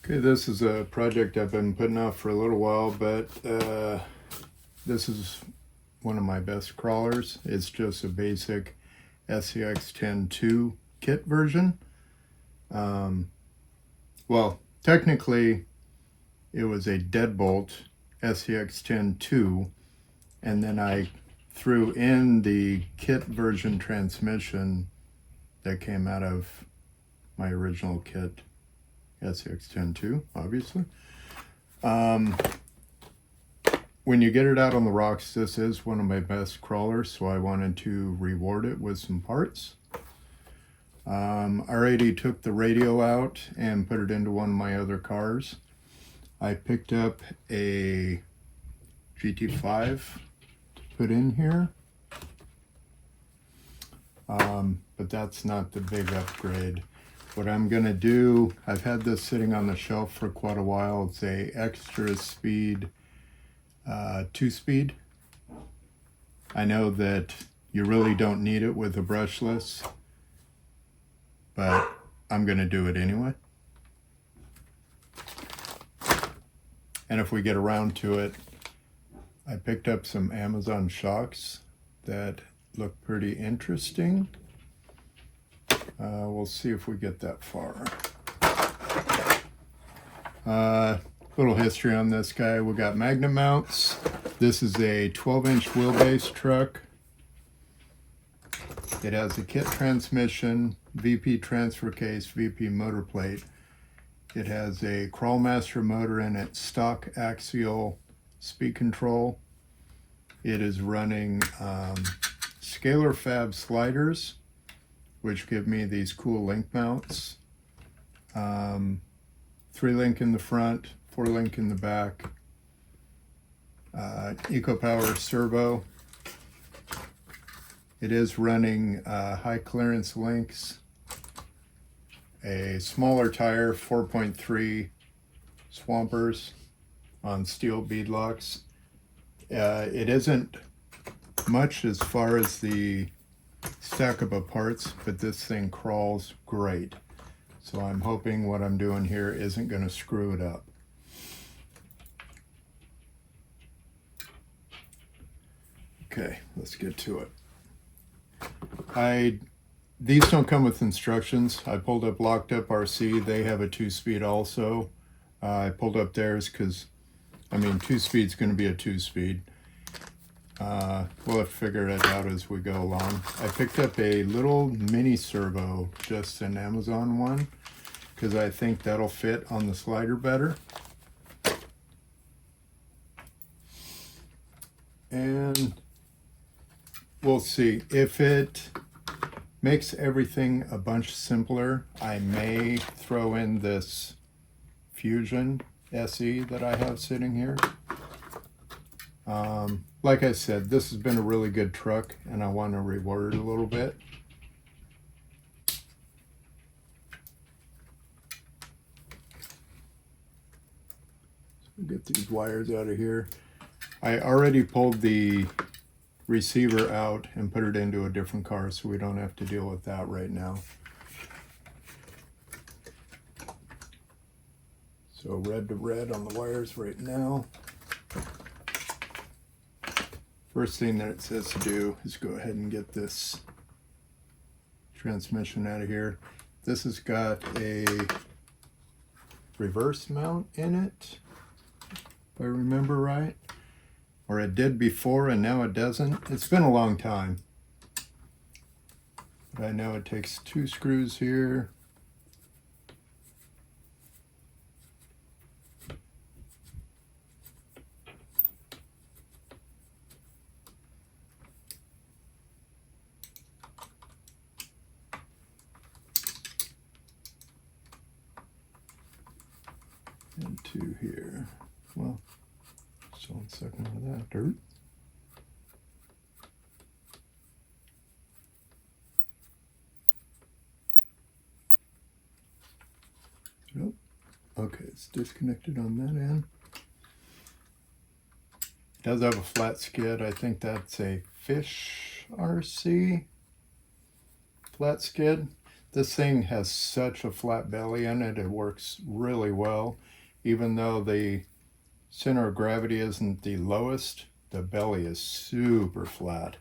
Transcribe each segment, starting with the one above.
Okay, this is a project I've been putting off for a little while, but this is one of my best crawlers. It's just a basic SCX10II kit version. Well, technically it was a deadbolt SCX10II, and then I threw in the kit version transmission that came out of my original kit SCX10II, obviously. When you get it out on the rocks, this is one of my best crawlers, so I wanted to reward it with some parts. I already took the radio out and put it into one of my other cars. I picked up a GT5 to put in here, but that's not the big upgrade. What I'm going to do, I've had this sitting on the shelf for quite a while. It's a extra speed 2-speed. I know that you really don't need it with a brushless, but I'm going to do it anyway. And if we get around to it, I picked up some Amazon shocks that look pretty interesting. We'll see if we get that far. Little history on this guy. We got magnet mounts. This is a 12-inch wheelbase truck. It has a kit transmission, VP transfer case, VP motor plate. It has a Crawlmaster motor in it, stock axial speed control. It is running scalar fab sliders, which give me these cool link mounts. 3-link in the front, 4-link in the back. EcoPower servo. It is running high clearance links. A smaller tire, 4.3 Swampers on steel beadlocks. It isn't much as far as the stackable parts, but this thing crawls great. So I'm hoping what I'm doing here isn't going to screw it up. Okay, let's get to it. These don't come with instructions. I pulled up Locked Up RC. They have a 2-speed also. I pulled up theirs because, I mean, 2-speed is going to be a 2-speed. We'll have to figure it out as we go along. I picked up a little mini servo, just an Amazon one, because I think that'll fit on the slider better. And we'll see. If it makes everything a bunch simpler, I may throw in this Fusion SE that I have sitting here. Like I said, this has been a really good truck, and I want to reward it a little bit. So get these wires out of here. I already pulled the receiver out and put it into a different car, so we don't have to deal with that right now. So red to red on the wires right now. First thing that it says to do is go ahead and get this transmission out of here. This has got a reverse mount in it, if I remember right. Or it did before and now it doesn't. It's been a long time. But I know it takes 2 screws here. And 2 here. Well, just 1 second of that dirt. Nope. Okay, it's disconnected on that end. It does have a flat skid. I think that's a Fish RC flat skid. This thing has such a flat belly in it, it works really well. Even though the center of gravity isn't the lowest, the belly is super flat.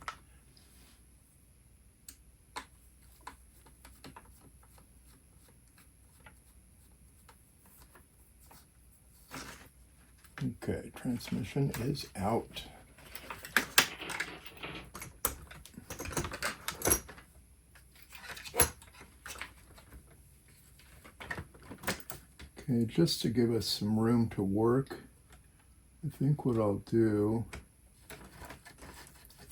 Okay, transmission is out. Okay, just to give us some room to work, I think what I'll do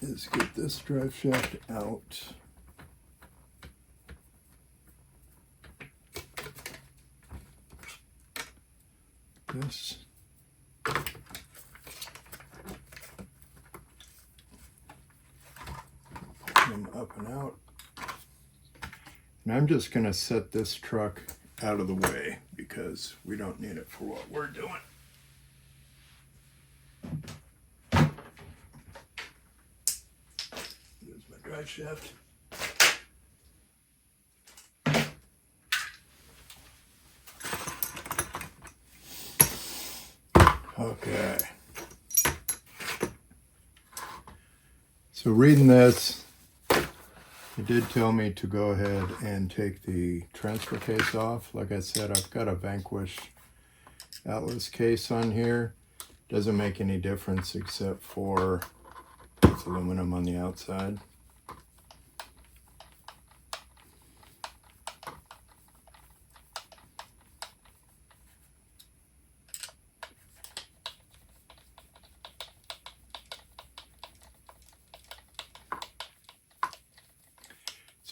is get this drive shaft out. This. Them up and out. And I'm just going to set this truck out of the way because we don't need it for what we're doing. There's my drive shaft. Okay. So reading this, it did tell me to go ahead and take the transfer case off. Like I said, I've got a Vanquish Atlas case on here. Doesn't make any difference except for it's aluminum on the outside.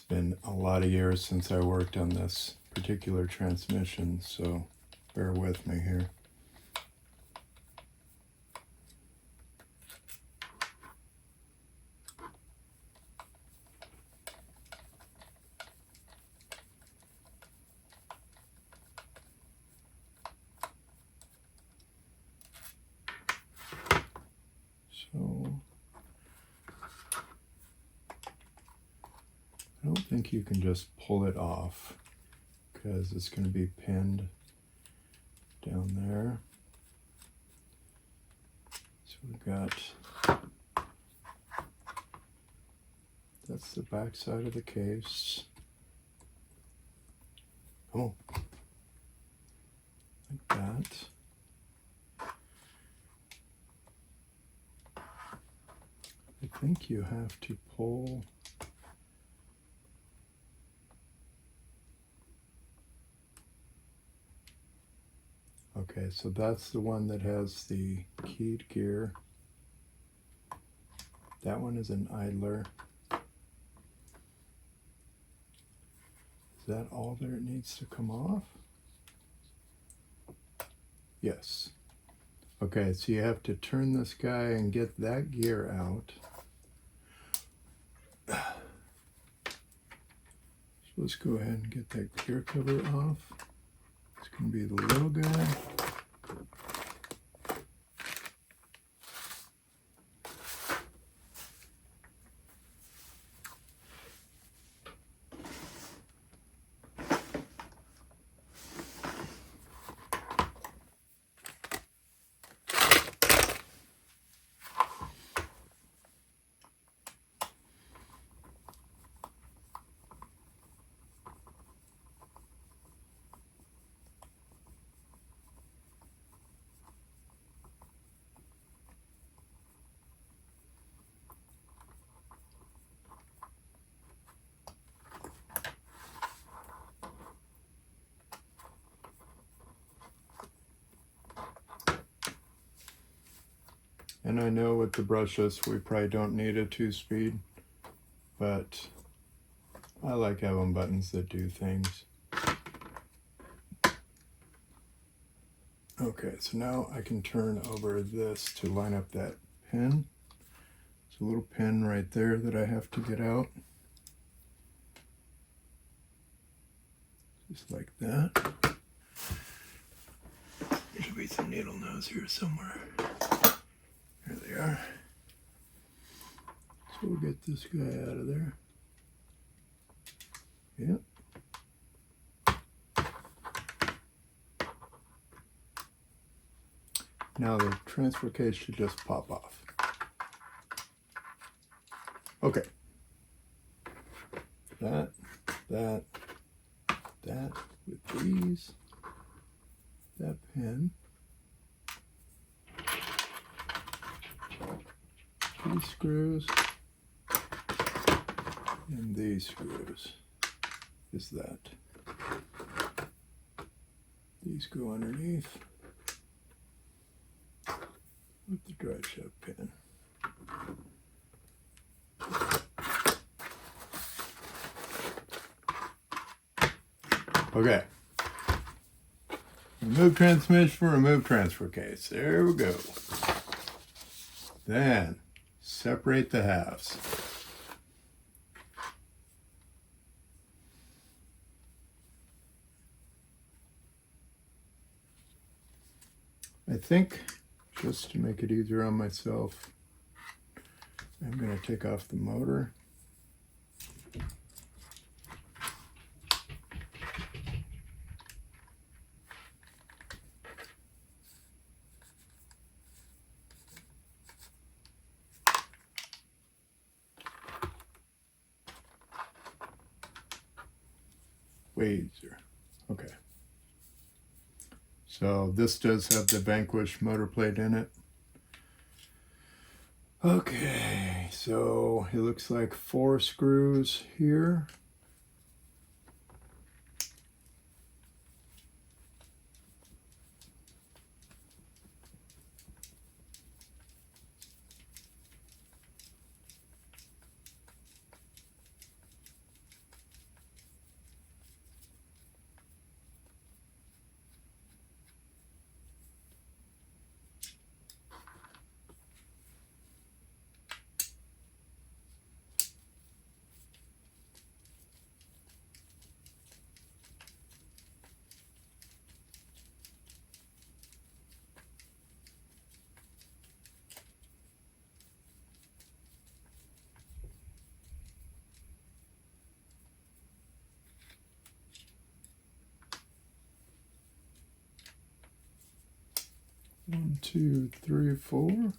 Been a lot of years since I worked on this particular transmission, so bear with me here. So I don't think you can just pull it off because it's going to be pinned down there. So we've got, that's the back side of the case. Oh, like that. I think you have to pull okay, so that's the one that has the keyed gear. That one is an idler. Is that all that it needs to come off? Yes. Okay, so you have to turn this guy and get that gear out. So let's go ahead and get that gear cover off. It's going to be the little guy. And I know with the brushless we probably don't need a 2-speed, but I like having buttons that do things. Okay, so now I can turn over this to line up that pin. There's a little pin right there that I have to get out. Just like that. There should be some needle nose here somewhere. There they are. So we'll get this guy out of there. Yep. Now the transfer case should just pop off. Okay. That with these, that pin, these screws, and these screws is that. These go underneath with the drive shaft pin. Okay. Remove transmission, remove transfer case. There we go. Then separate the halves. I think, just to make it easier on myself, I'm going to take off the motor. Way easier. Okay. So this does have the Vanquish motor plate in it. Okay, so it looks like 4 screws here. One, two, three, 4.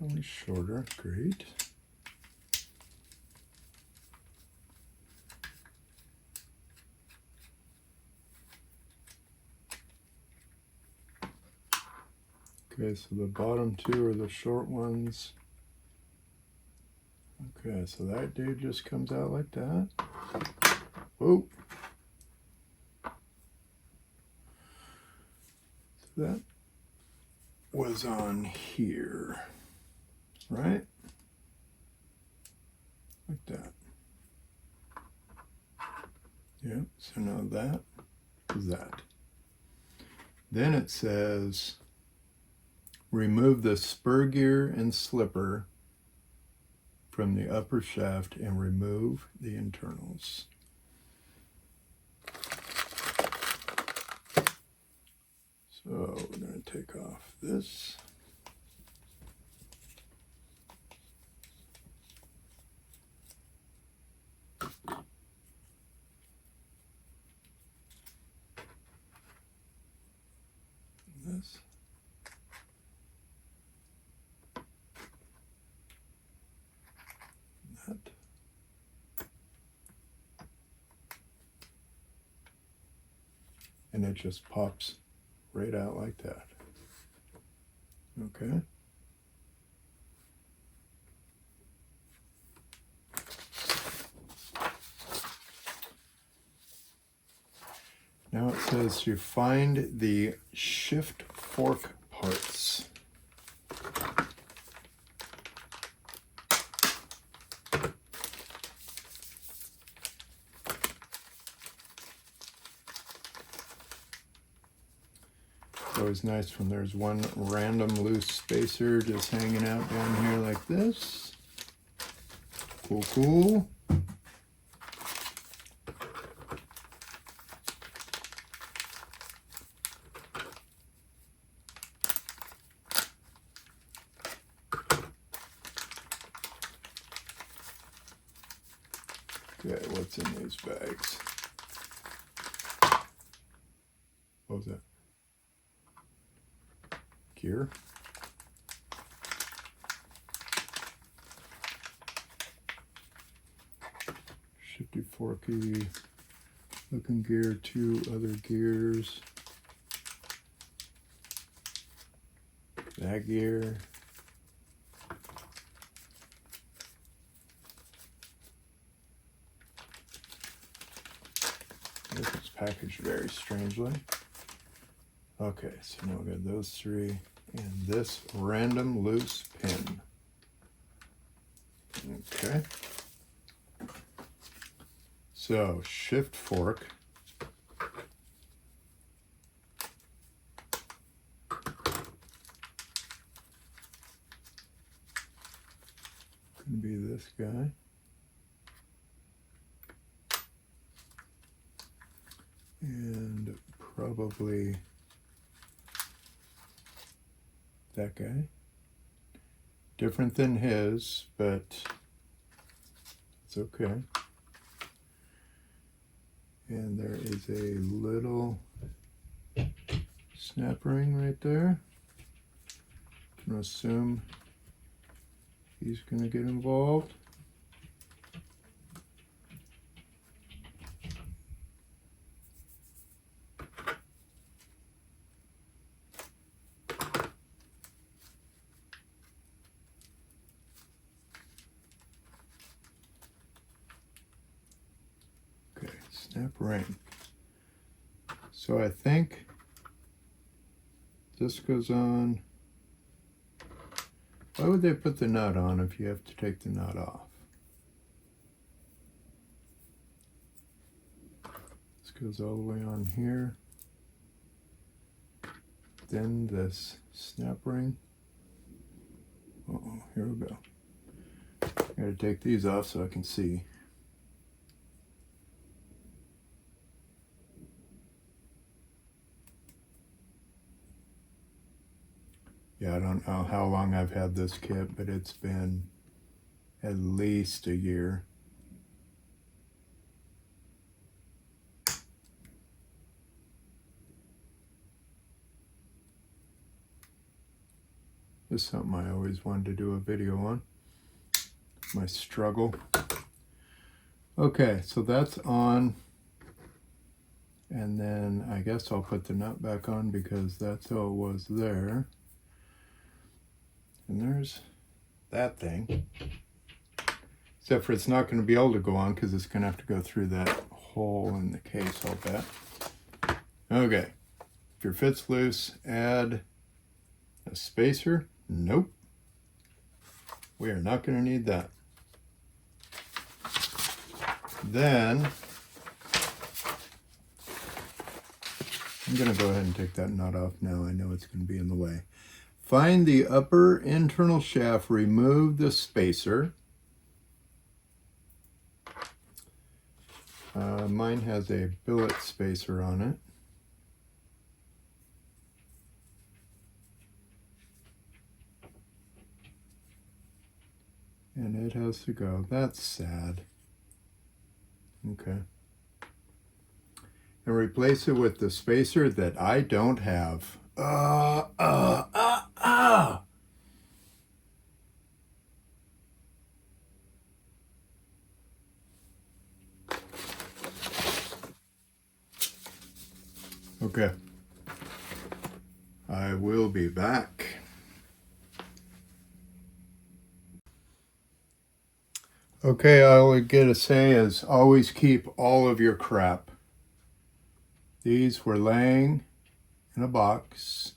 Only shorter, great. Okay, so the bottom 2 are the short ones. Okay, so that dude just comes out like that. Whoa. So that was on here, right? Like that. Yep, so now that is that. Then it says, remove the spur gear and slipper from the upper shaft and remove the internals. So we're going to take off this. This. That. And it just pops right out like that. Okay. Now it says to find the shift fork parts. It's always nice when there's one random loose spacer just hanging out down here like this. Cool, cool. Okay, what's in these bags? What was that? Gear? Shifty forky looking gear, 2 other gears. That gear. This is packaged very strangely. Okay, so now we got those 3 and this random loose pin. Okay. So, shift fork. Could be this guy. And probably that guy. Different than his, but it's okay. And there is a little snap ring right there. I'm gonna assume he's gonna get involved. Okay, snap ring. So I think this goes on. Why would they put the nut on if you have to take the nut off? This goes all the way on here. Then this snap ring. Uh-oh, here we go. I gotta take these off so I can see. Yeah, I don't know how long I've had this kit, but it's been at least a year. This is something I always wanted to do a video on. My struggle. Okay, so that's on. And then I guess I'll put the nut back on because that's how it was there. And there's that thing. Except for it's not going to be able to go on because it's going to have to go through that hole in the case, I'll bet. Okay. If your fit's loose, add a spacer. Nope. We are not going to need that. Then I'm going to go ahead and take that nut off now. I know it's going to be in the way. Find the upper internal shaft, remove the spacer. Mine has a billet spacer on it. And it has to go. That's sad. Okay. And replace it with the spacer that I don't have. Okay. I will be back. Okay, all I gotta say is always keep all of your crap. These were laying in a box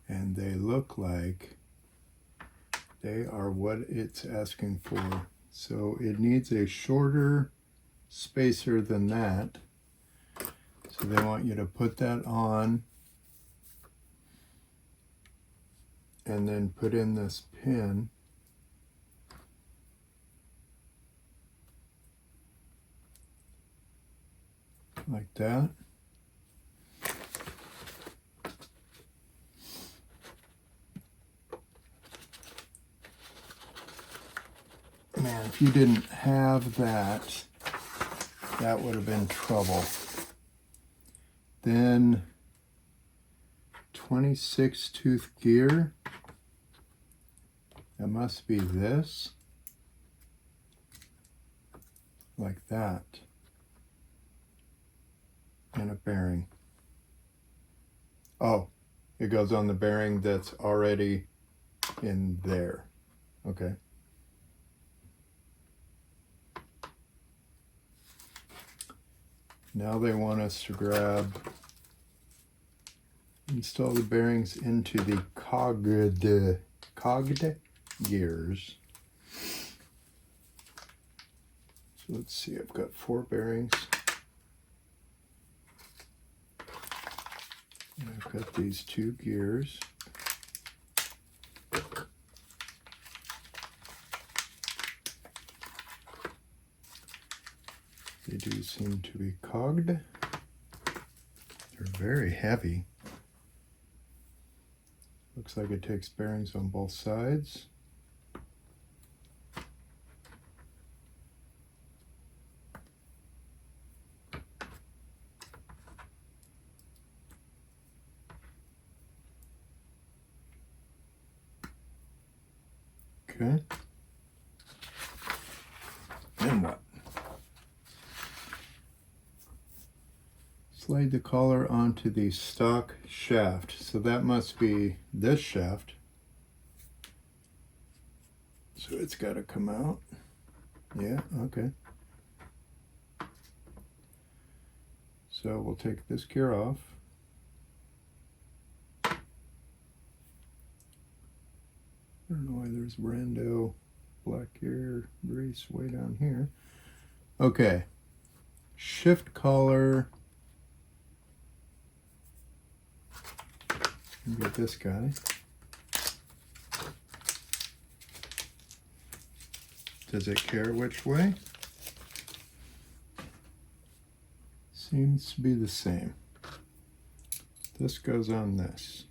and they look like they are what it's asking for. So it needs a shorter spacer than that. So they want you to put that on and then put in this pin. Like that. Man, if if you didn't have that, that would have been trouble. Then 26 tooth gear. That must be this. Like that. And a bearing. Oh, it goes on the bearing that's already in there. Okay. Now they want us to install the bearings into the cogged gears. So let's see, I've got 4 bearings. And I've got these 2 gears. They do seem to be cogged. They're very heavy. Looks like it takes bearings on both sides. Okay. Then what? Slide the collar onto the stock shaft. So that must be this shaft. So it's got to come out. Yeah, okay. So we'll take this gear off. I don't know why there's Brando black gear grease way down here. Okay. Shift collar. Get this guy. Does it care which way? Seems to be the same. This goes on this.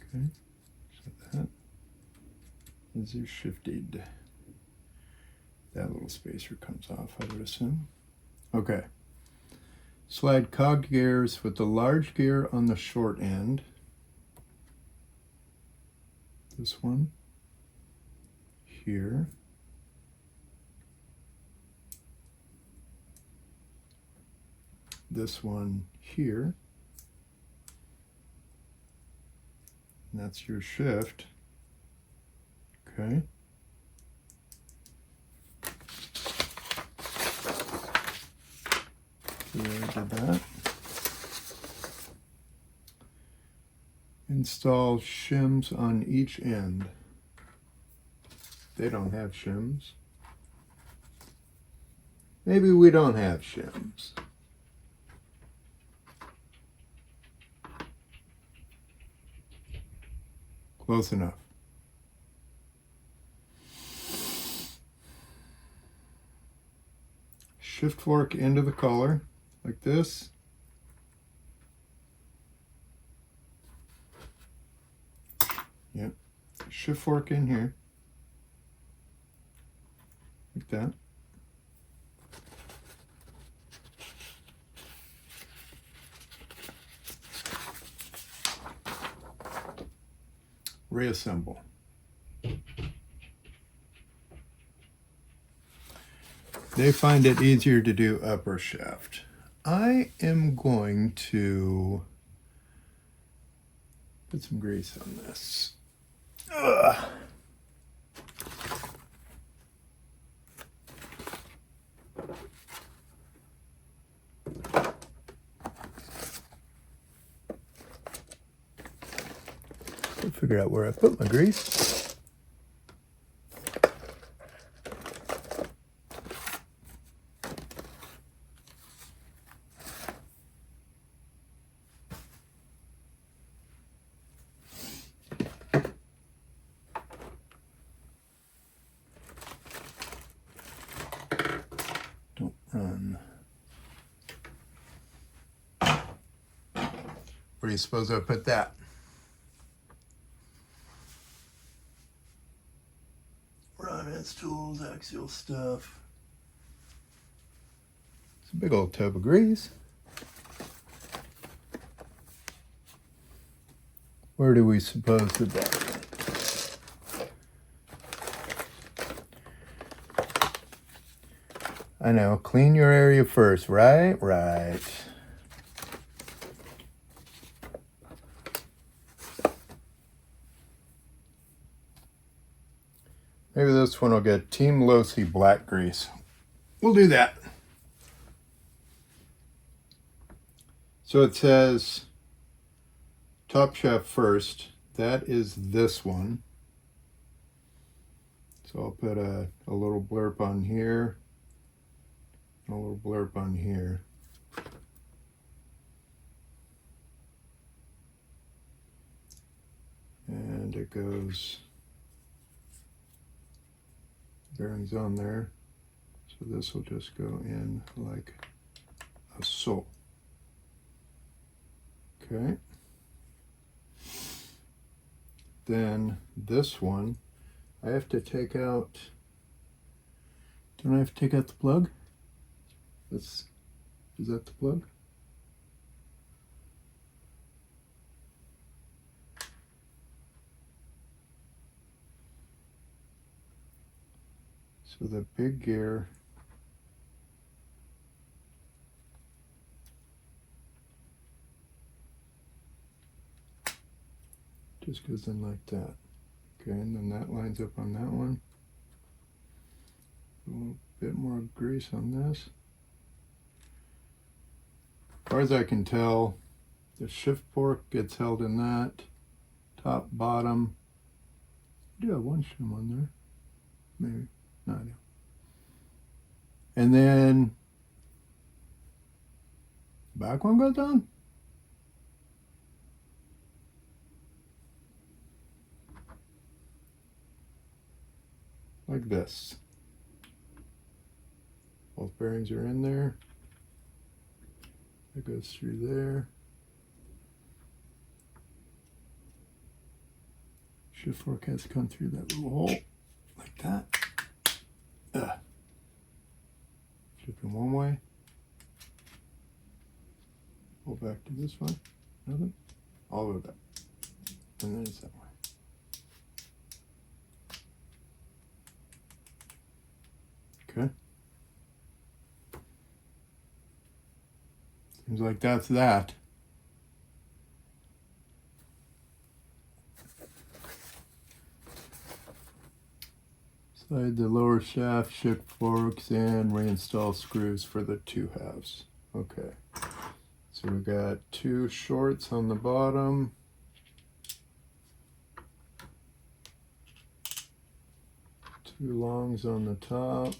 Okay, so that is shifted. That little spacer comes off, I would assume. Okay. Slide cog gears with the large gear on the short end. This one here. This one here. And that's your shift. Okay. So I did that. Install shims on each end. They don't have shims. Maybe we don't have shims. Close enough. Shift fork into the collar like this. Yep. Shift fork in here. Like that. Reassemble. They find it easier to do upper shaft. I am going to put some grease on this. Ugh. I'll figure out where I put my grease. Don't run. Where do you suppose I put that? Crazed tools, Axial stuff. It's a big old tub of grease. Where do we suppose the dog went? I know, clean your area first, right? Right. Maybe this one will get Team Losi black grease. We'll do that. So it says Top Chef first. That is this one. So I'll put a little blurb on here. A little blurb on here. And it goes, bearings on there. So this will just go in like so. Okay. Then this one, I have to take out, don't I have to take out the plug? Is that the plug? So the big gear just goes in like that. Okay, and then that lines up on that one. A little bit more grease on this. As far as I can tell, the shift fork gets held in that. Top, bottom. I do have one shim on there. Maybe. No, I do. And then the back one goes on. Like this. Both bearings are in there. That goes through there. Shift fork has to come through that little hole, like that. Shifting one way. Pull back to this one. Nothing. All the way back. And then it's that way. Okay. Seems like that's that. Slide the lower shaft, shift forks, and reinstall screws for the 2 halves. Okay. So we got 2 shorts on the bottom. 2 longs on the top.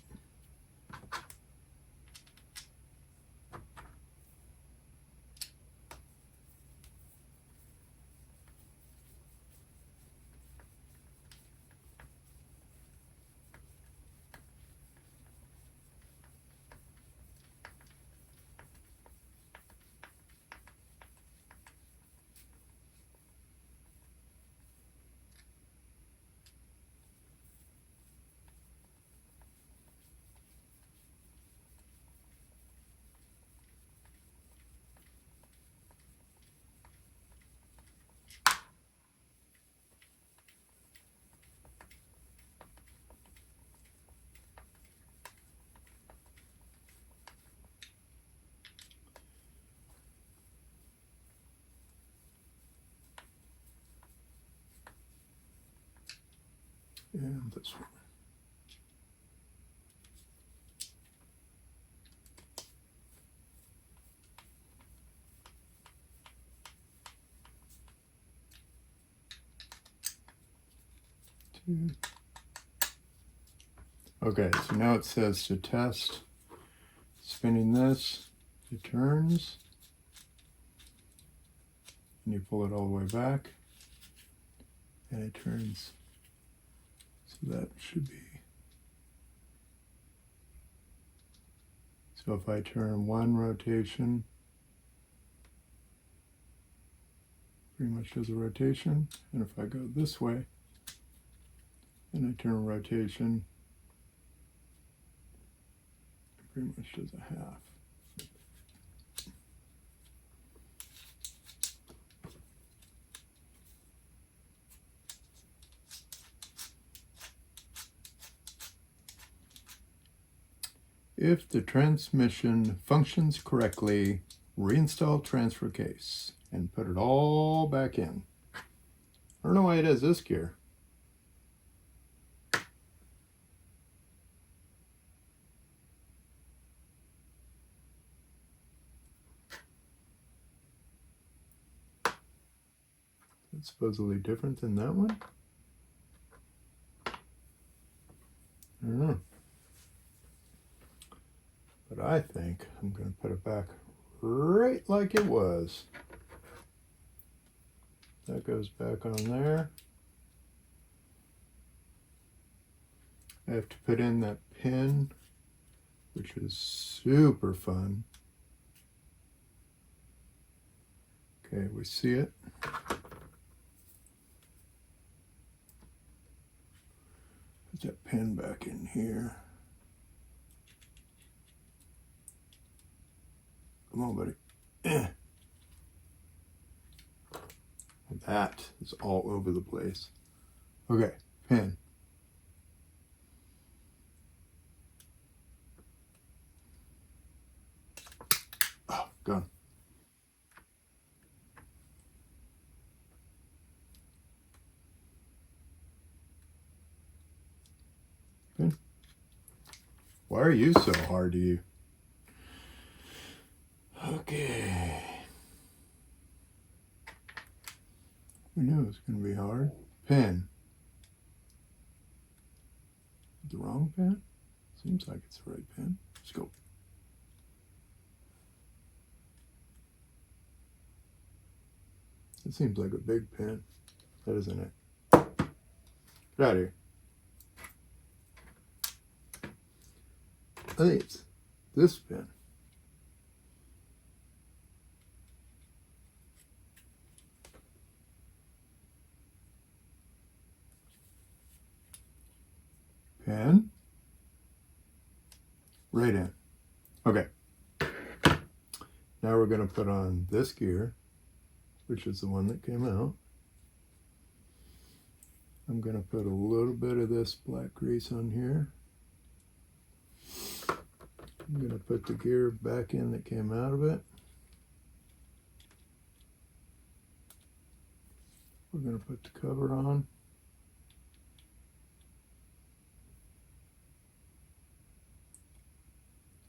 And this one. Okay, so now it says to test. Spinning this, it turns. And you pull it all the way back. And it turns. So that should be. So if I turn 1 rotation, pretty much does a rotation. And if I go this way, and I turn a rotation, pretty much does a half. If the transmission functions correctly, reinstall transfer case and put it all back in. I don't know why it has this gear. It's supposedly different than that one. I don't know. But I think I'm going to put it back right like it was. That goes back on there. I have to put in that pin, which is super fun. Okay, we see it. Put that pin back in here. Come on, buddy. That is all over the place. Okay, pin. Oh, gone. Pin. Why are you so hard to you? Okay. We knew it was going to be hard. Pin. The wrong pin? Seems like it's the right pin. Let's go. It seems like a big pin. That isn't it. Get out of here. I think it's this pin. Pin. Right in. Okay. Now we're going to put on this gear, which is the one that came out. I'm going to put a little bit of this black grease on here. I'm going to put the gear back in that came out of it. We're going to put the cover on.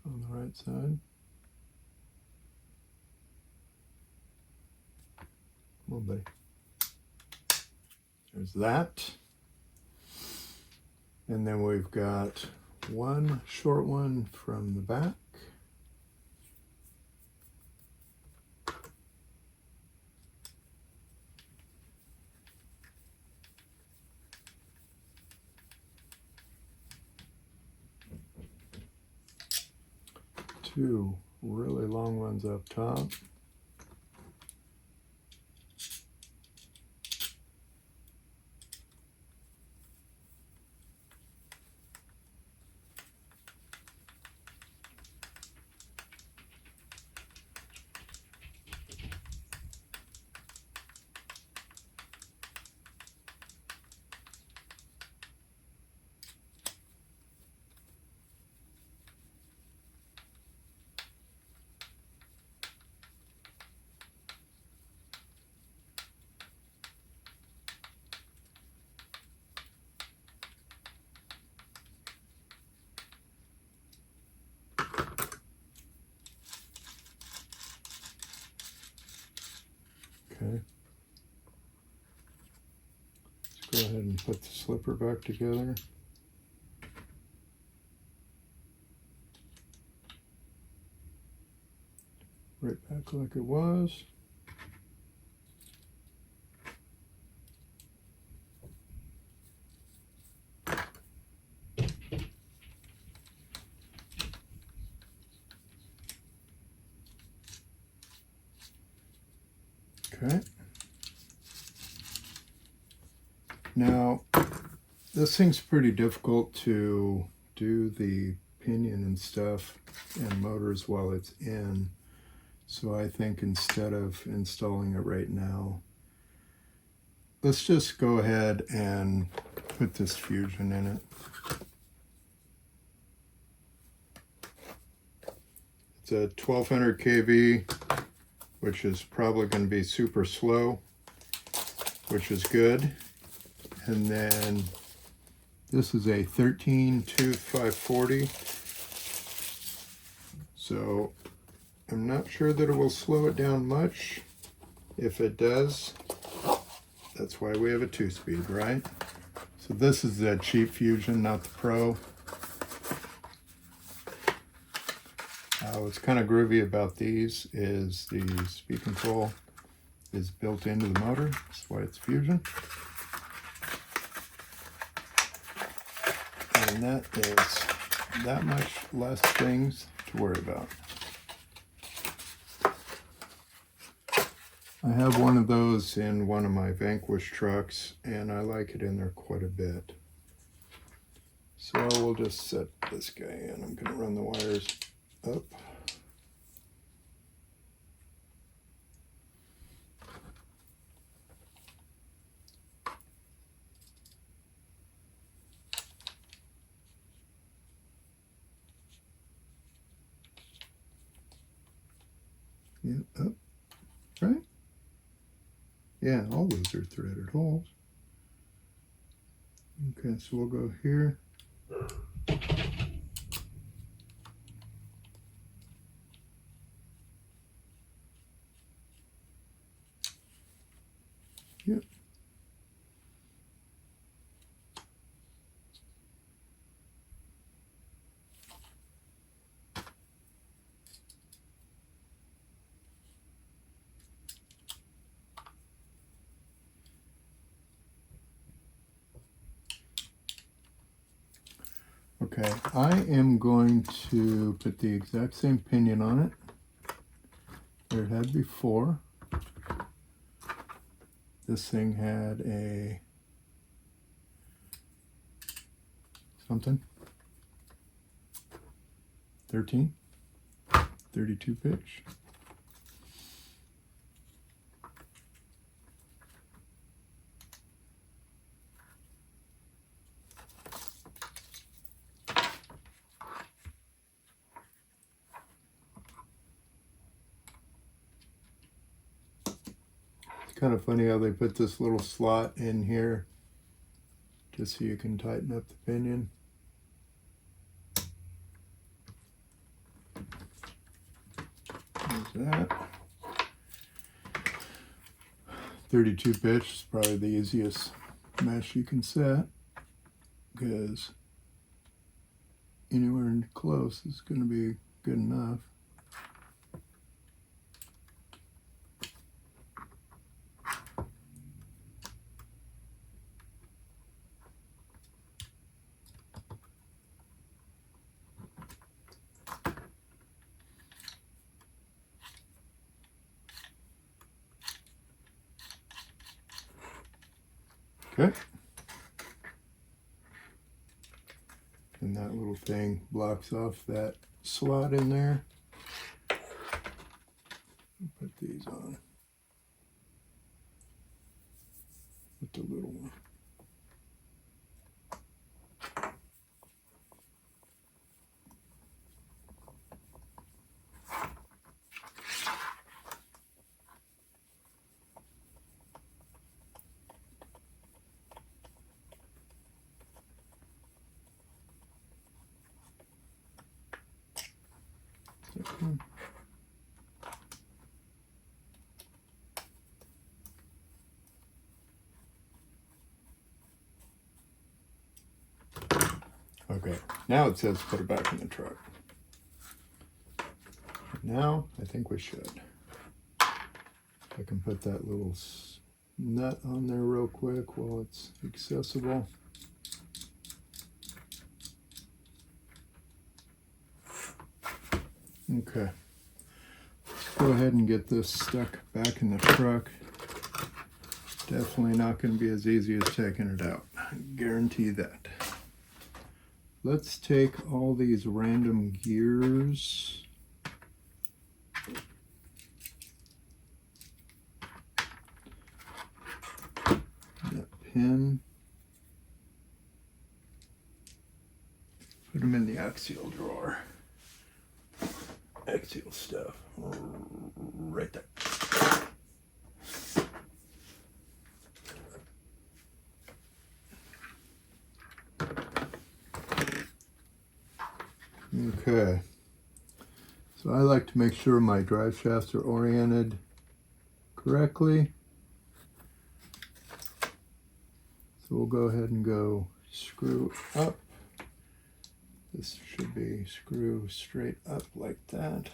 On the right side. Come on, buddy. There's that. And then we've got one short one from the back. Two really long ones up top. Okay. Let's go ahead and put the slipper back together. Right back like it was. Okay. Now, this thing's pretty difficult to do the pinion and stuff and motors while it's in. So I think instead of installing it right now, let's just go ahead and put this fusion in it. It's a 1200 kV, which is probably going to be super slow, which is good. And then this is a 13 tooth 540. So I'm not sure that it will slow it down much. If it does, that's why we have a 2-speed, right? So this is the cheap Fusion, not the Pro. What's kind of groovy about these is the speed control is built into the motor. That's why it's Fusion. And that is that much less things to worry about. I have one of those in one of my Vanquish trucks, and I like it in there quite a bit. So we'll just set this guy in. I'm going to run the wires up. Yeah, up, right? Yeah, all those are threaded holes. Okay, so we'll go here. Yep. Okay, I am going to put the exact same pinion on it that it had before. This thing had a something 13, 32 pitch. Kind of funny how they put this little slot in here just so you can tighten up the pinion. There's that. 32 pitch is probably the easiest mesh you can set, because anywhere close is going to be good enough. Okay. And that little thing blocks off that slot in there. Put these on with the little one. Okay, now it says put it back in the truck. Now I think we should. I can put that little nut on there real quick while it's accessible. Okay, let's go ahead and get this stuck back in the truck. Definitely not going to be as easy as taking it out. I guarantee that. let's take all these random gears. That pin. Put them in the axial drawer. Axial stuff. Right there. Okay, so I like to make sure my drive shafts are oriented correctly. So we'll go ahead and go screw up. This should be screw straight up like that.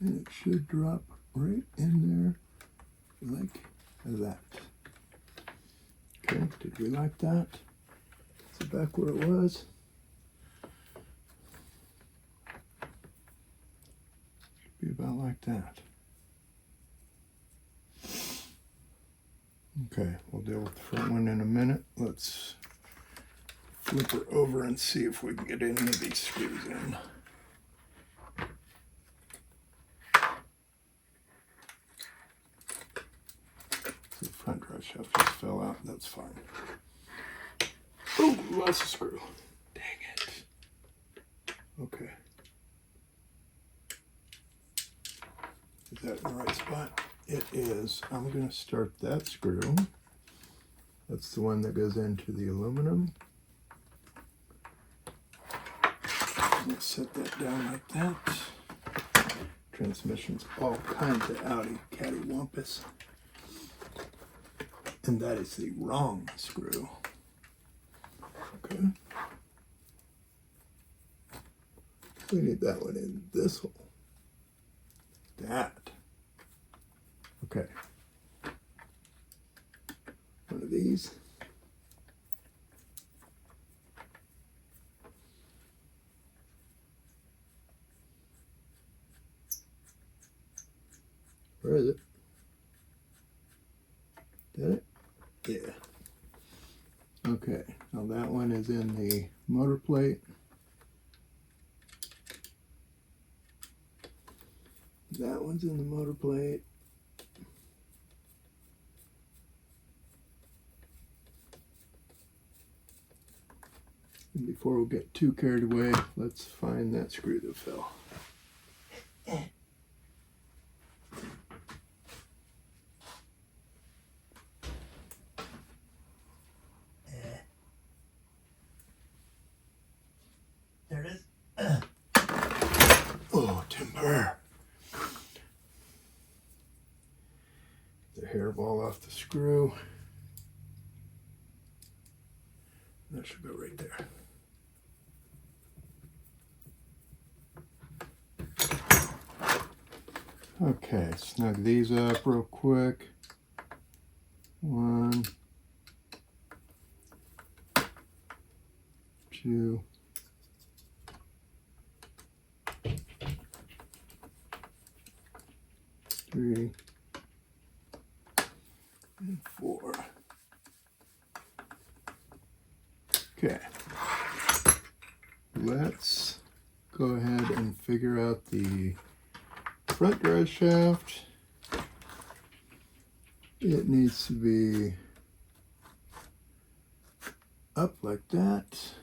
And it should drop right in there like that. Okay, did we like that? Is it back where it was? Should be about like that. Okay, we'll deal with the front one in a minute. Let's flip her over and see if we can get any of these screws in. The front drive shaft just fell out. That's fine. Oh, lost a screw. Dang it. Okay. Is that in the right spot? It is. I'm going to start that screw. That's the one that goes into the aluminum. Let's set that down like that. Transmission's all kinds of outy cattywampus. And that is the wrong screw. Okay. We need that one in this hole. That. Okay. One of these. Where is it? Did it? Yeah. Okay, now that one is in the motor plate. That one's in the motor plate. And before we get too carried away, let's find that screw that fell. There it is. Oh, timber. The hairball off the screw. That should go right there. Okay, snug these up real quick. 1, 2, 3, and 4. Okay, let's go ahead and figure out the front drive shaft. It needs to be up like that.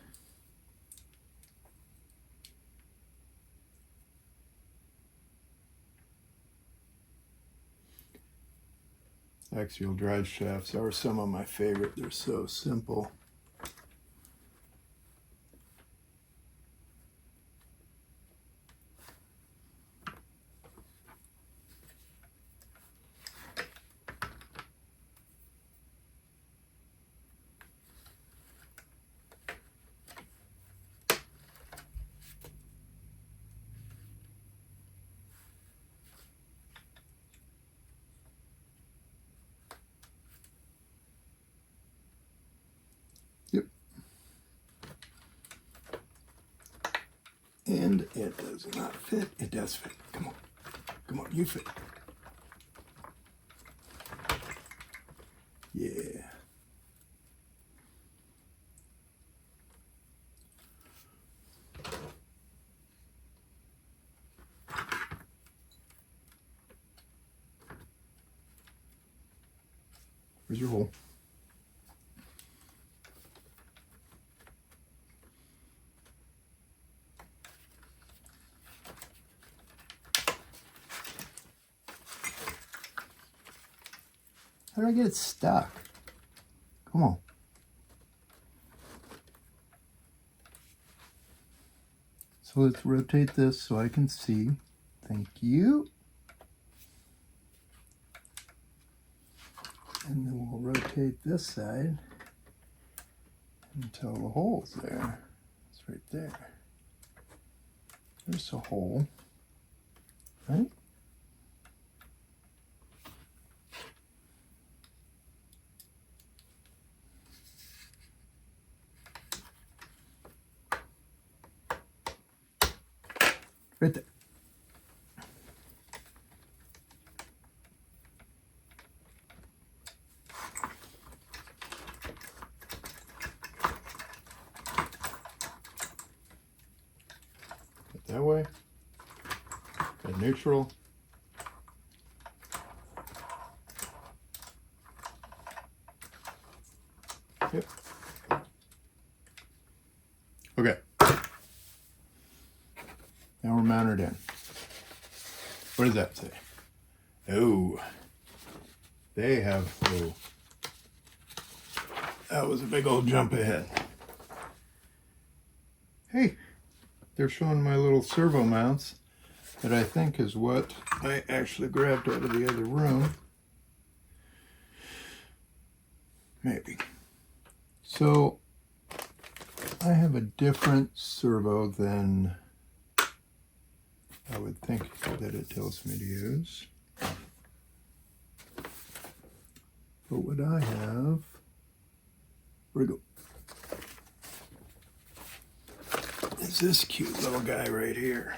Axial drive shafts are some of my favorite. They're so simple. And it does not fit. It does fit. Come on. Come on, you fit. Yeah. Where's your hole? How did I get it stuck? Come on. So let's rotate this so I can see. Thank you. And then we'll rotate this side until the hole's there. It's right there. There's a hole, right? Right there. Put that way. Got neutral. Yep. Okay. Now we're mounted in. What does that say? Oh, they have, oh, that was a big old jump ahead. Hey, they're showing my little servo mounts that I think is what I actually grabbed out of the other room. Maybe. So I have a different servo than I would think that it tells me to use. But what I have, where'd it go? Is this cute little guy right here.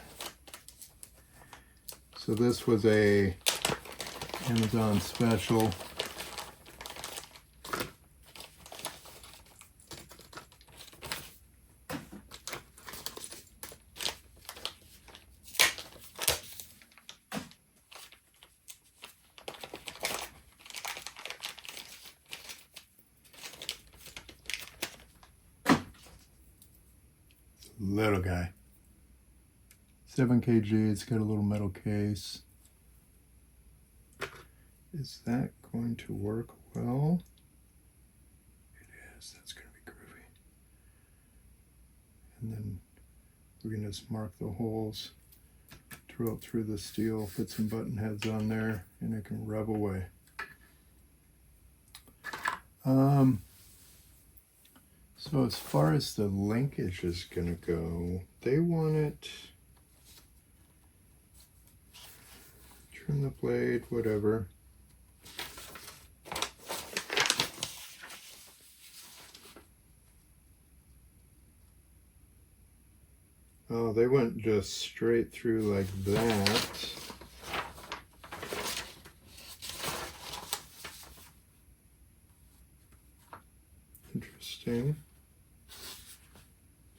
So this was a Amazon special. Little guy. 7 kg, it's got a little metal case. Is that going to work well? It is, that's going to be groovy. And then we can just mark the holes, drill it through the steel, put some button heads on there, and it can rev away. So as far as the linkage is going to go, they want it, trim the blade, whatever. Oh, they went just straight through like that. Interesting.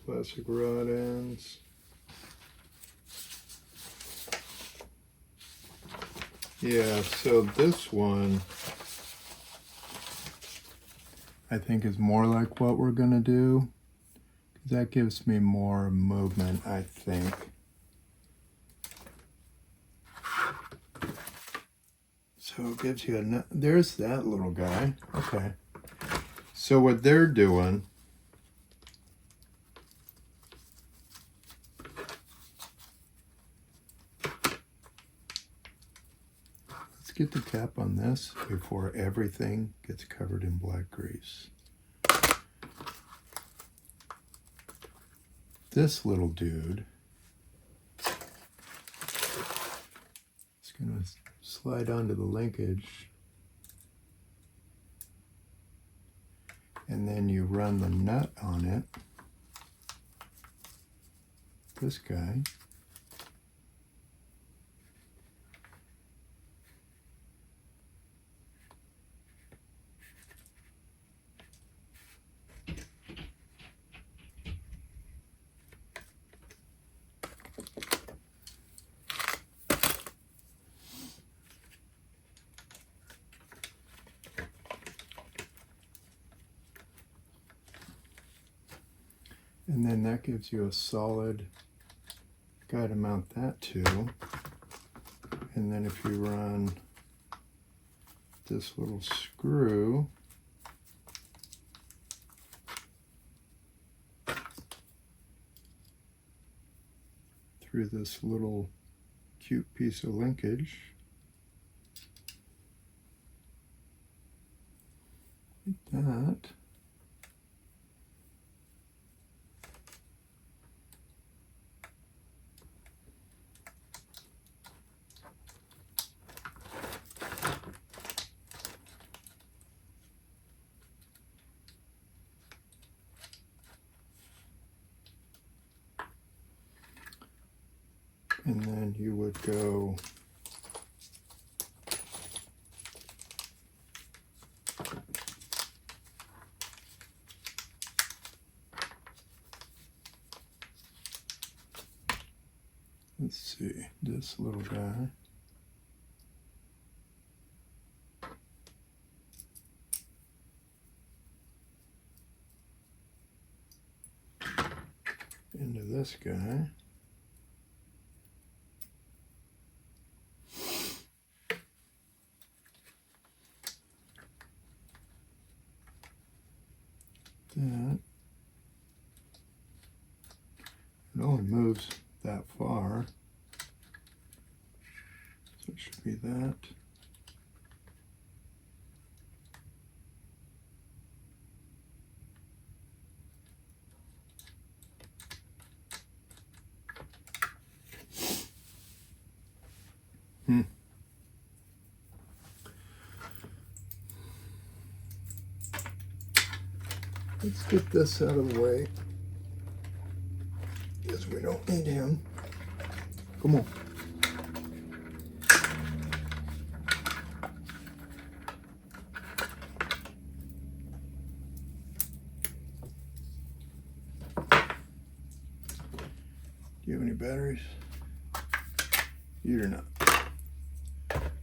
Plastic rod ends. Yeah, so this one I think is more like what we're gonna do. That gives me more movement, I think. So it gives you a, there's that little guy. Okay. So what they're doing, let's get the cap on this before everything gets covered in black grease. This little dude is going to slide onto the linkage, and then you run the nut on it, this guy. And then that gives you a solid guy to mount that to. And then if you run this little screw through this little cute piece of linkage, like that. And then you would go let's see, this little guy. Into this guy. That. It only moves that far, so it should be that. Let's get this out of the way, because we don't need him. Come on. Do you have any batteries? You do not.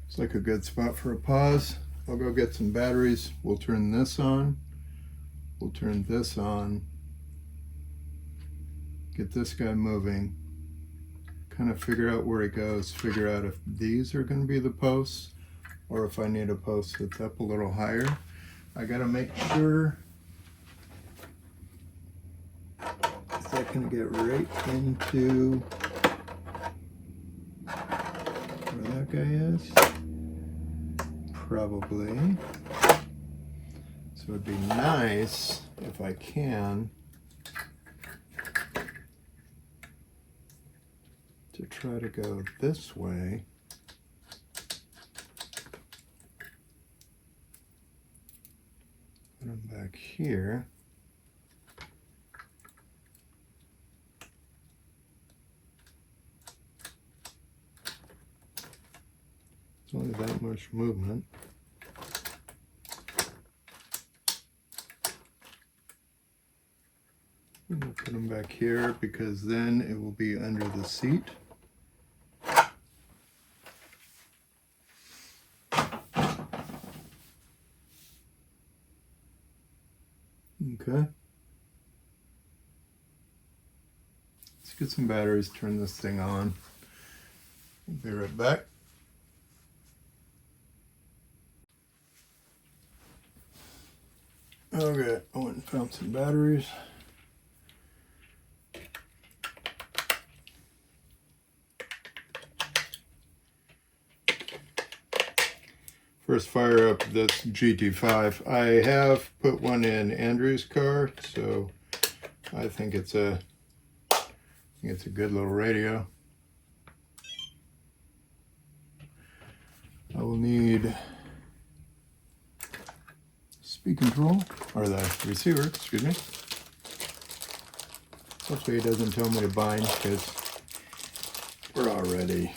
It's like a good spot for a pause. I'll go get some batteries. We'll turn this on. We'll turn this on, get this guy moving, kind of figure out where he goes, figure out if these are going to be the posts or if I need a post that's up a little higher. I got to make sure is that going to get right into where that guy is? Probably. So it'd be nice if I can to try to go this way. Put them back here. It's only that much movement. And we'll put them back here because then it will be under the seat. Okay. Let's get some batteries, turn this thing on. We'll be right back. Okay, I went and found some batteries. First fire up this GT5. I have put one in Andrew's car, so I think it's a good little radio. I will need speed control, or the receiver, excuse me. Hopefully it doesn't tell me to bind, because we're already,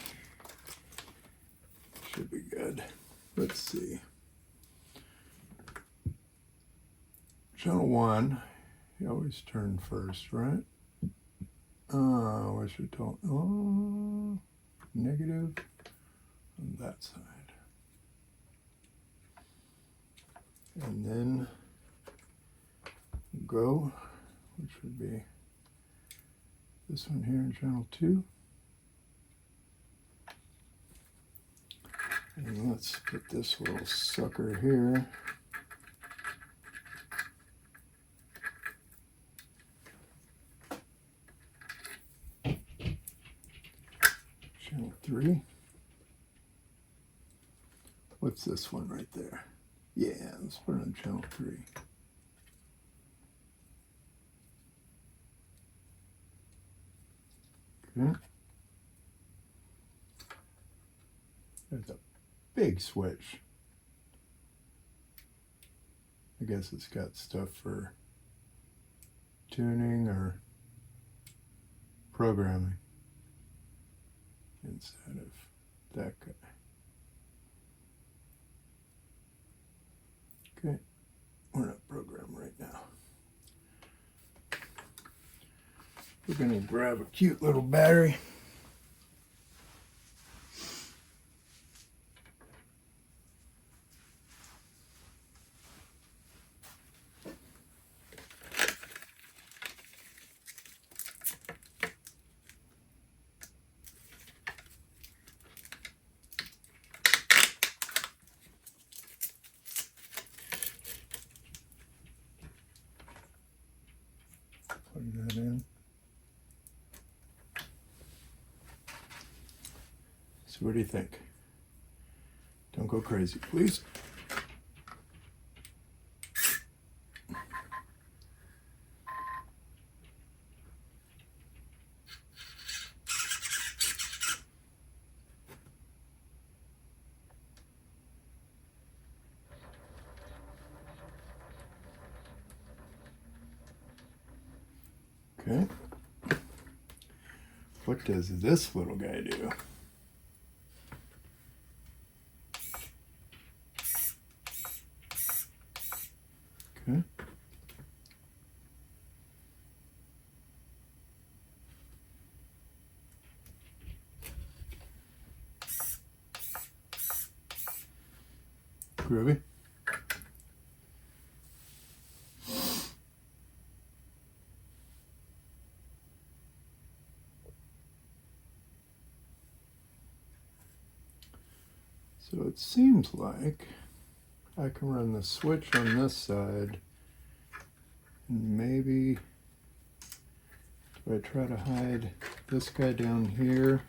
should be good. Let's see. Channel 1, you always turn first, right? What's your tone? Oh, negative on that side. And then go, which would be this one here in channel 2. And let's put this little sucker here. Channel 3. What's this one right there? Yeah, let's put it on channel 3. Okay. There's a big switch. I guess it's got stuff for tuning or programming instead of that guy. Okay, we're not programmed right now. We're going to grab a cute little battery. Plug that in. So what do you think? Don't go crazy, please. Okay. What does this little guy do? Okay. Groovy. So it seems like I can run the switch on this side, and maybe if I try to hide this guy down here,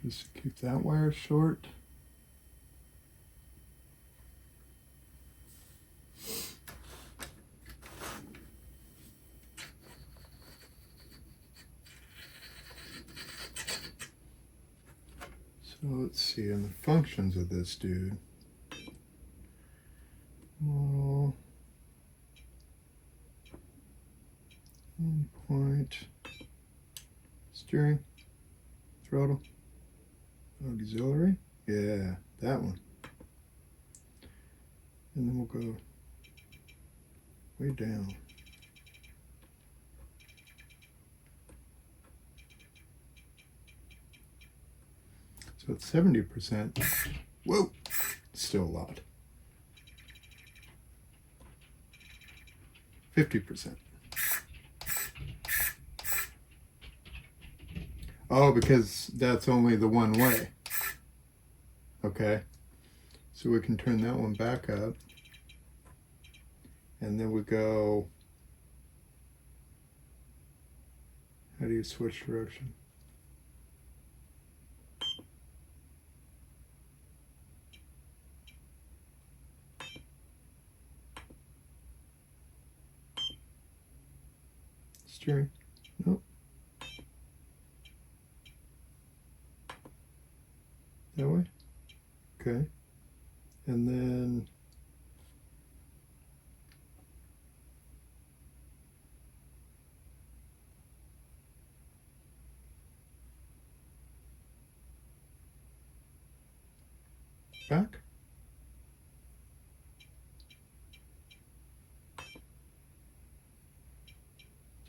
just keep that wire short. So let's see, in the functions of this dude. Model, on point, steering, throttle, auxiliary, yeah, that one. And then we'll go way down. So it's 70%. Whoa, still a lot. 50%. Oh, because that's only the one way. Okay. So we can turn that one back up. And then we go, how do you switch direction? steering. Nope. That way? Okay. And then back.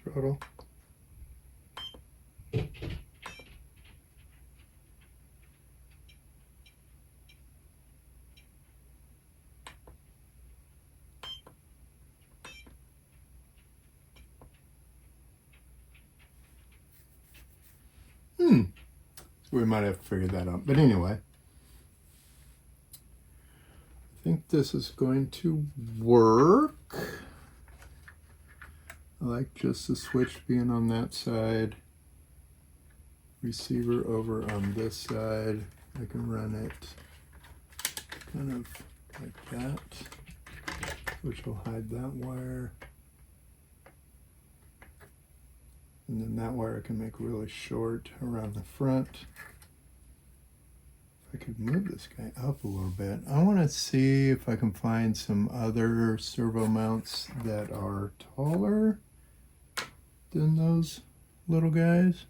Throttle. So we might have to figure that out. But anyway, I think this is going to work. I like just the switch being on that side. Receiver over on this side. I can run it kind of like that, which will hide that wire. And then that wire I can make really short around the front. If I could move this guy up a little bit. I want to see if I can find some other servo mounts that are taller than those little guys.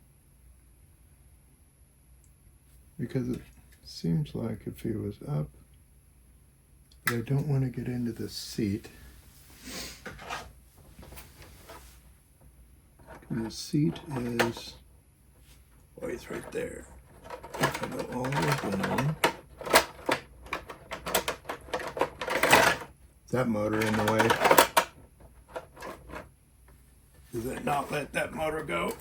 Because it seems like if he was up, but I don't want to get into the seat. And the seat is, oh, he's right there. If I go all the way down. Is that motor in the way? Does it not let that motor go?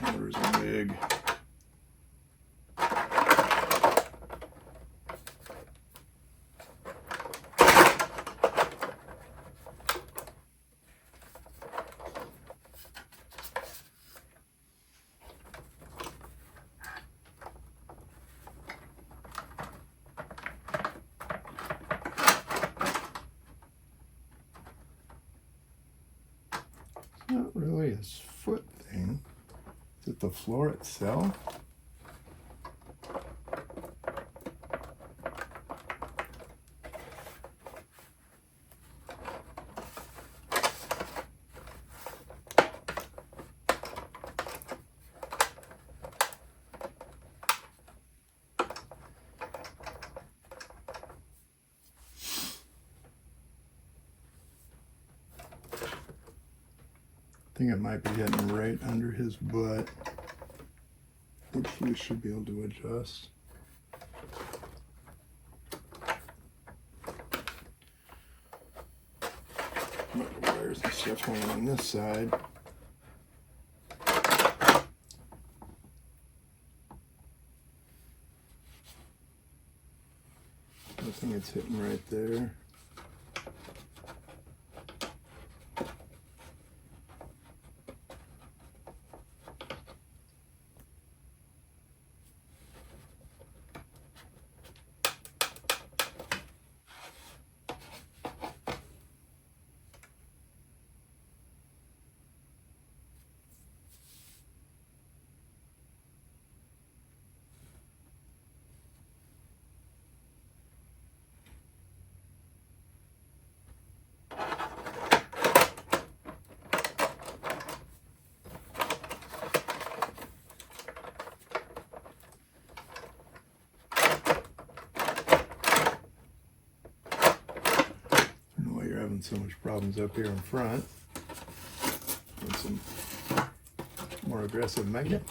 Motors are big. It's not really a foot thing. Is it the floor itself? I think it might be hitting right under his butt, which we should be able to adjust. Wires and stuff hanging on this side. I think it's hitting right there. So much problems up here in front. And some more aggressive magnet.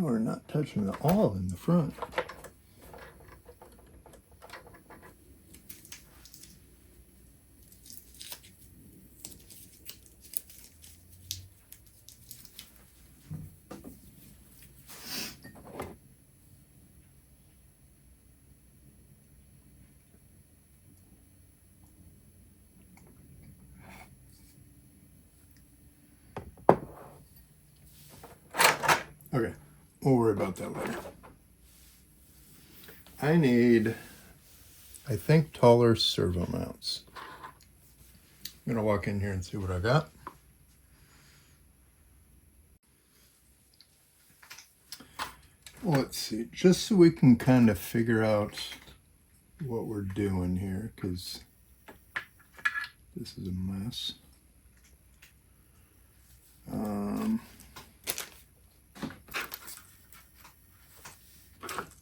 we're not touching it all in the front. Okay, we'll worry about that later. I need, I think, taller servo mounts. I'm gonna walk in here and see what I got. Well, let's see, just so we can kind of figure out what we're doing here, because this is a mess.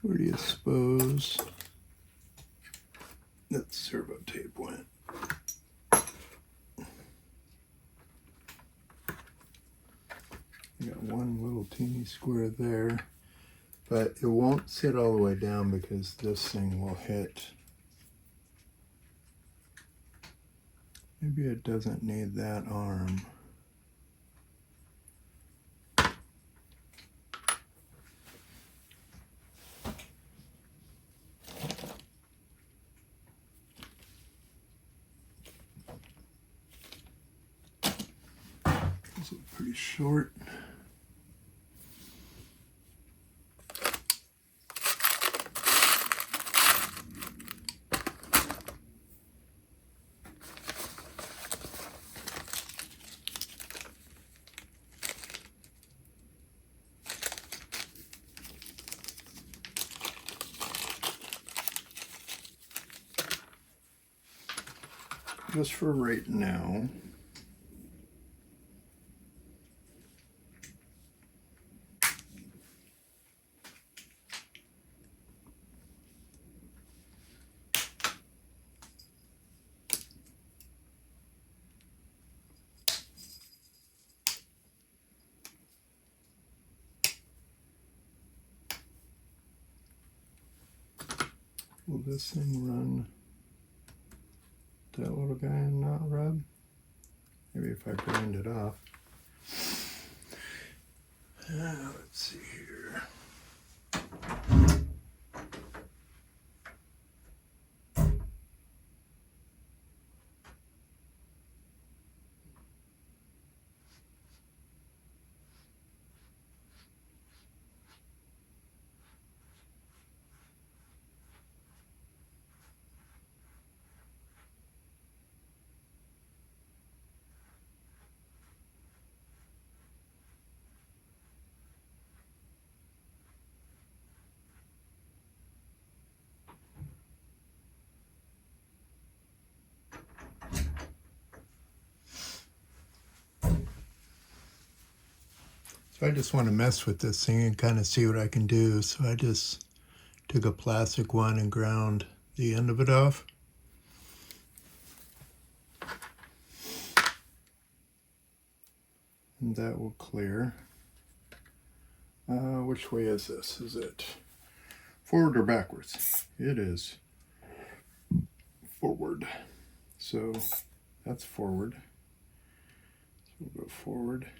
Where do you suppose that servo tape went? I got one little teeny square there, but it won't sit all the way down because this thing will hit. Maybe it doesn't need that arm. This is pretty short. Just for right now, will this thing run that little guy and not rub? Maybe if I grind it off. Let's see here. So I just want to mess with this thing and kind of see what I can do. So I just took a plastic one and ground the end of it off. And that will clear. Which way is this? Is it forward or backwards? It is forward. So that's forward. So we'll go forward.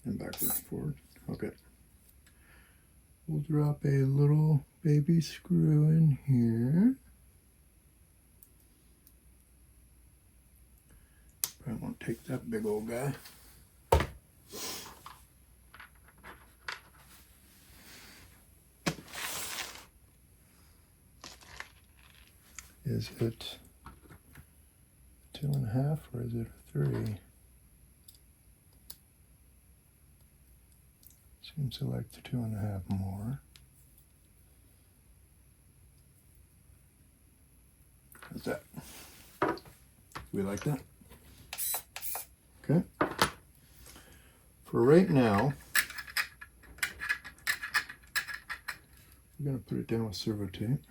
And backward, forward. Okay. We'll drop a little baby screw in here. I won't take that big old guy. Is it 2.5 or is it a 3? Seems to like the 2.5 more. How's that? We like that? Okay. For right now, we're going to put it down with servo tape.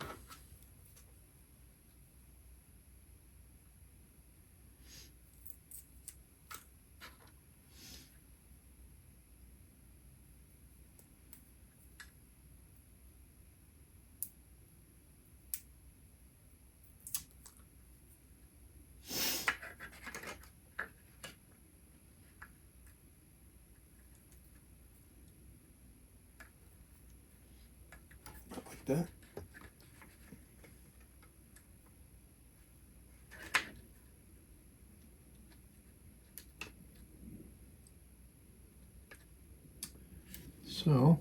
that. So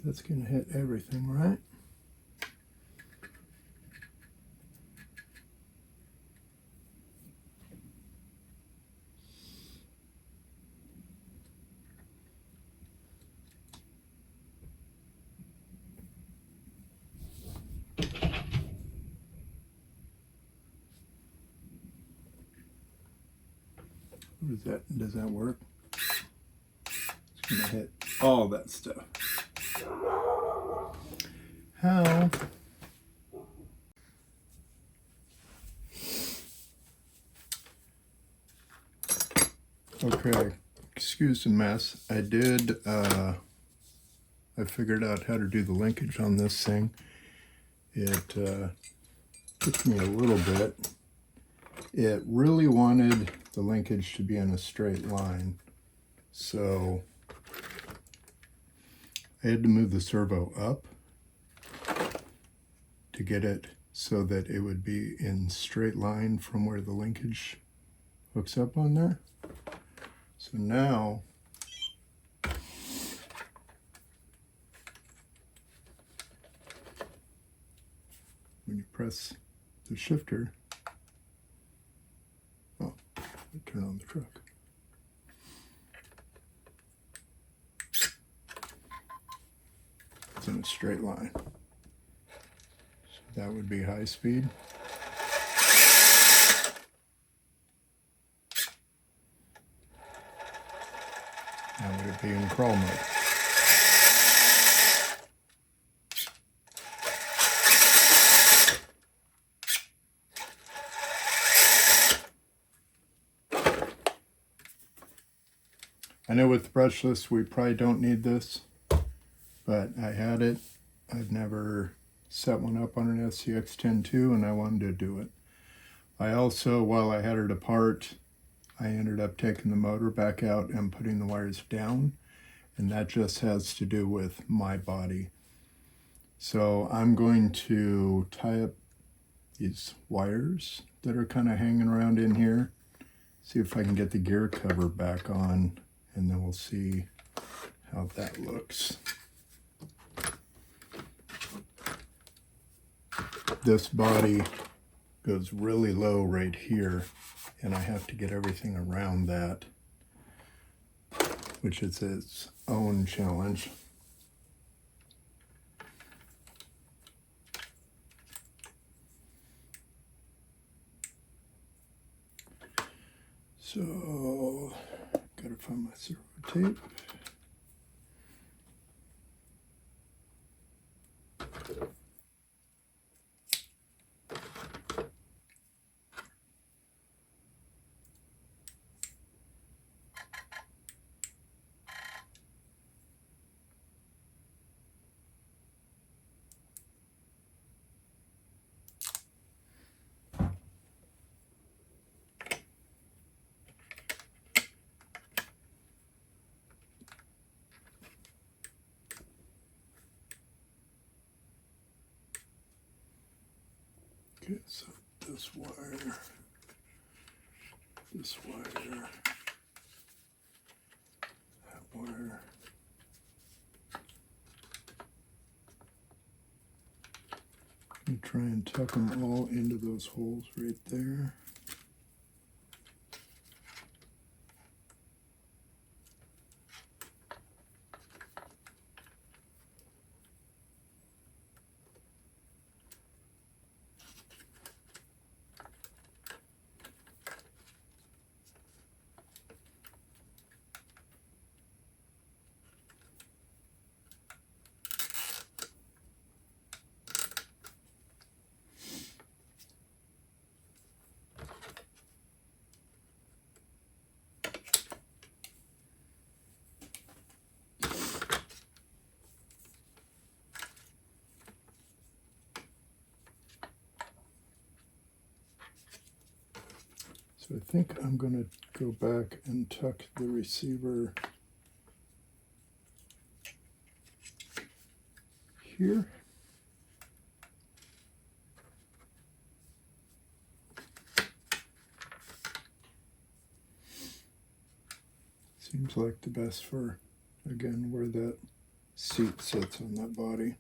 that's going to hit everything, right? What is that? Does that work? It's going to hit all that stuff. How? Okay, excuse the mess. I figured out how to do the linkage on this thing. It took me a little bit. It really wanted the linkage to be in a straight line, so I had to move the servo up to get it so that it would be in straight line from where the linkage hooks up on there. So now when you press the shifter, oh, I turn on the truck. It's in a straight line. So that would be high speed. Now would it be in crawl mode? I know with brushless we probably don't need this, but I had it. I've never set one up on an SCX10II and I wanted to do it. I also, while I had it apart, I ended up taking the motor back out and putting the wires down, and that just has to do with my body. So I'm going to tie up these wires that are kind of hanging around in here, see if I can get the gear cover back on, and then we'll see how that looks. This body goes really low right here, and I have to get everything around that, which is its own challenge. So, gotta find my servo tape. Okay, so this wire, that wire. And try and tuck them all into those holes right there. So I think I'm going to go back and tuck the receiver here. Seems like the best for, again, where that seat sits on that body.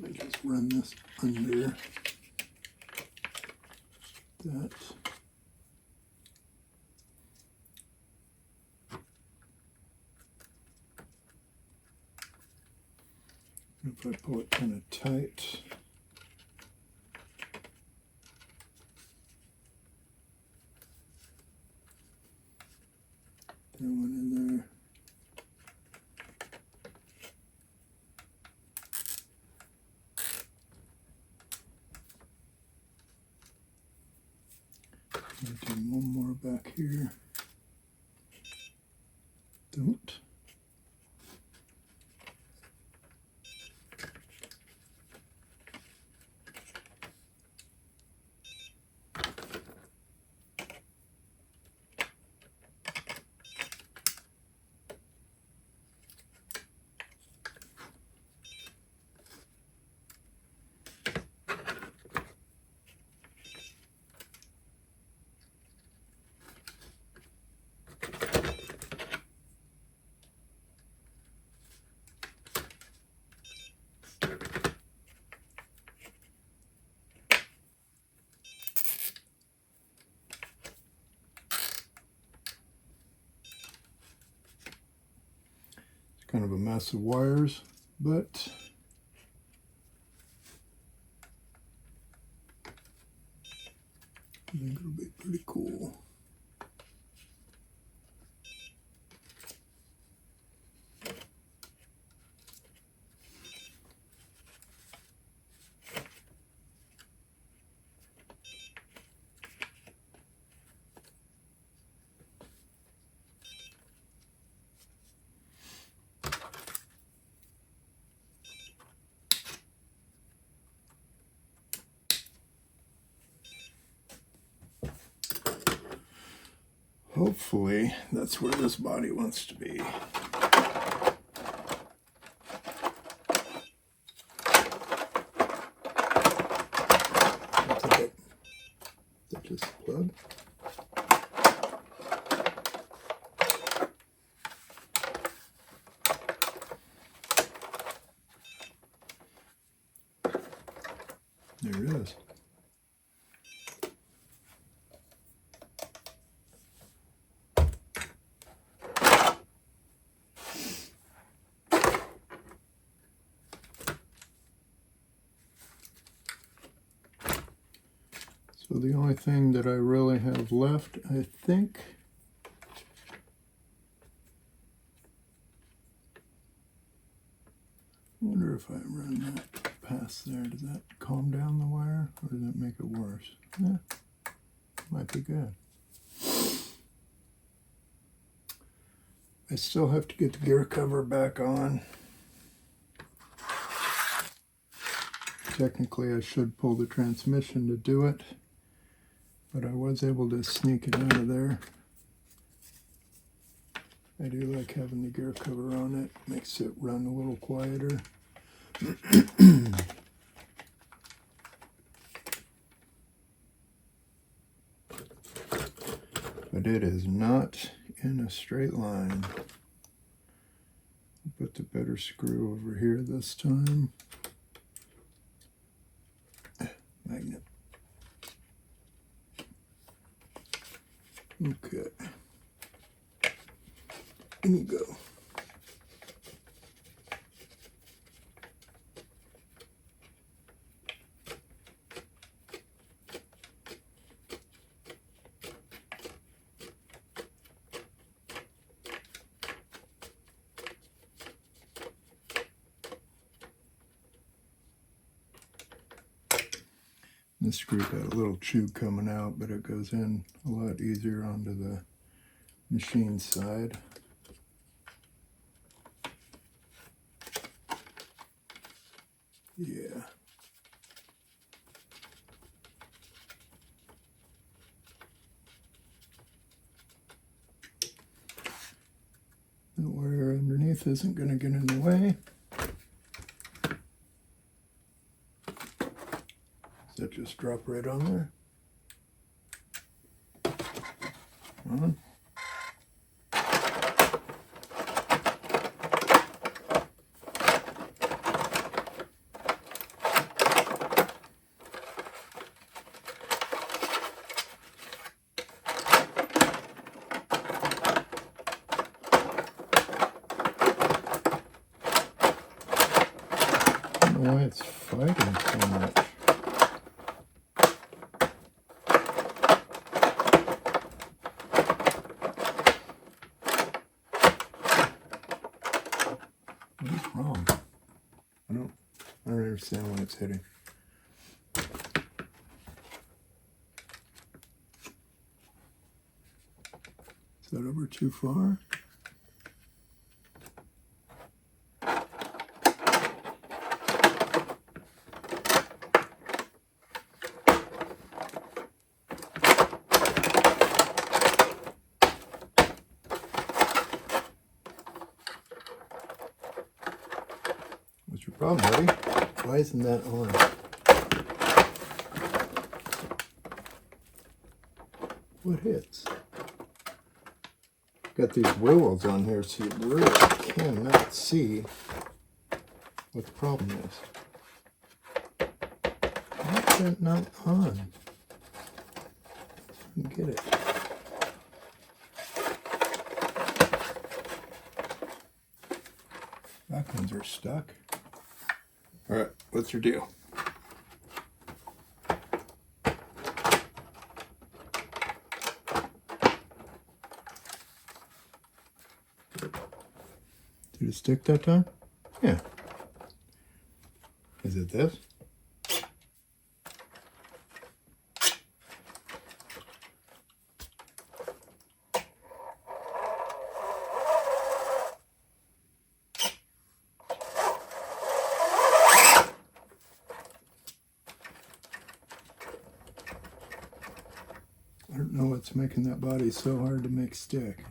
Let me just run this under that. If I pull it kind of tight, that one in there. I'll do one more back here. Don't. Kind of a mess of wires, but I think it'll be pretty cool. Hopefully that's where this body wants to be. That's just a plug. There it is. So the only thing that I really have left, I think, I wonder if I run that past there, does that calm down the wire or does that make it worse? Yeah, might be good. I still have to get the gear cover back on. Technically I should pull the transmission to do it, but I was able to sneak it out of there. I do like having the gear cover on it, makes it run a little quieter. but it is not in a straight line. Put the better screw over here this time. Magnet. Okay. In you go. This screw got a little chew coming out, but it goes in a lot easier onto the machine side. Yeah. The wire underneath isn't going to get in the way. So just drop right on there. On. I don't know why it's fighting so much. What is wrong? I don't understand why it's hitting. Is that over too far? What's your problem, buddy? Why isn't that on? What hits? Got these wheels on here, so you really cannot see what the problem is. Why is that not on? I don't get it. Back ones are stuck. Alright, what's your deal? Did it stick that time? Yeah. Is it this? I don't know what's making that body so hard to make stick.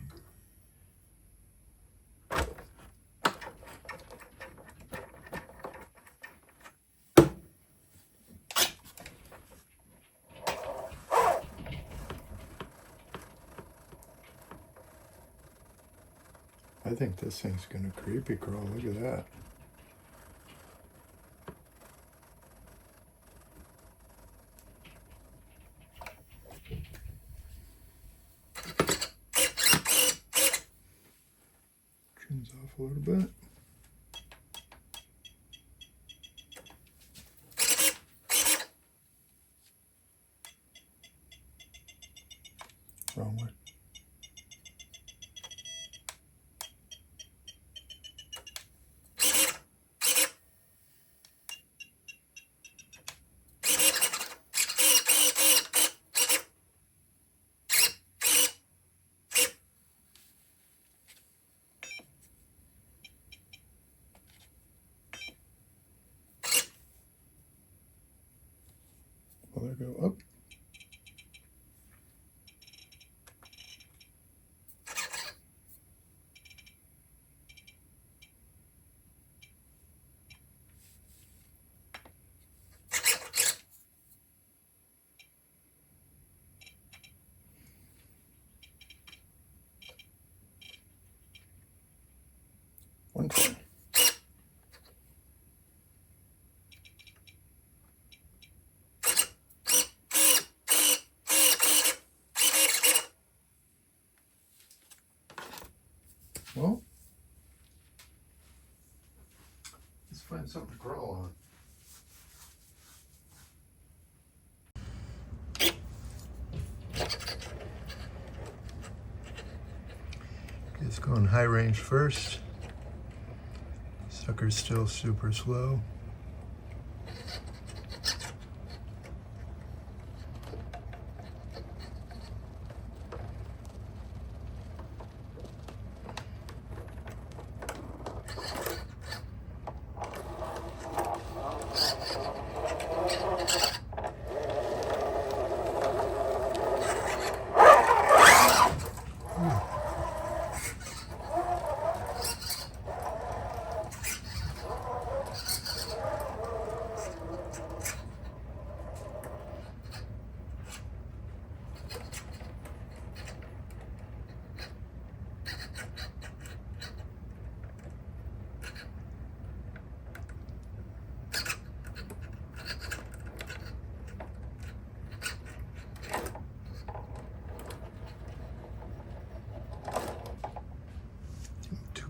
I think this thing's gonna creepy crawl. Look at that. Trims off a little bit. Wrong way. Will it go up? Find something to crawl on. It's going high range first. Sucker's still super slow.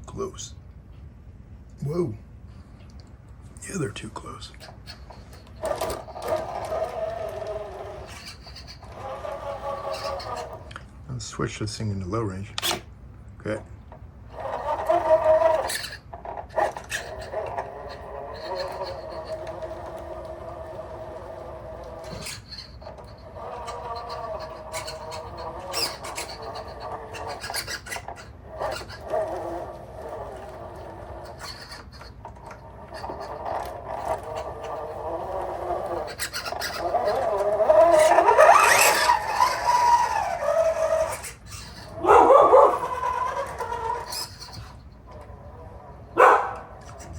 Close. Whoa. Yeah, they're too close. Let's switch this thing into low range. Okay.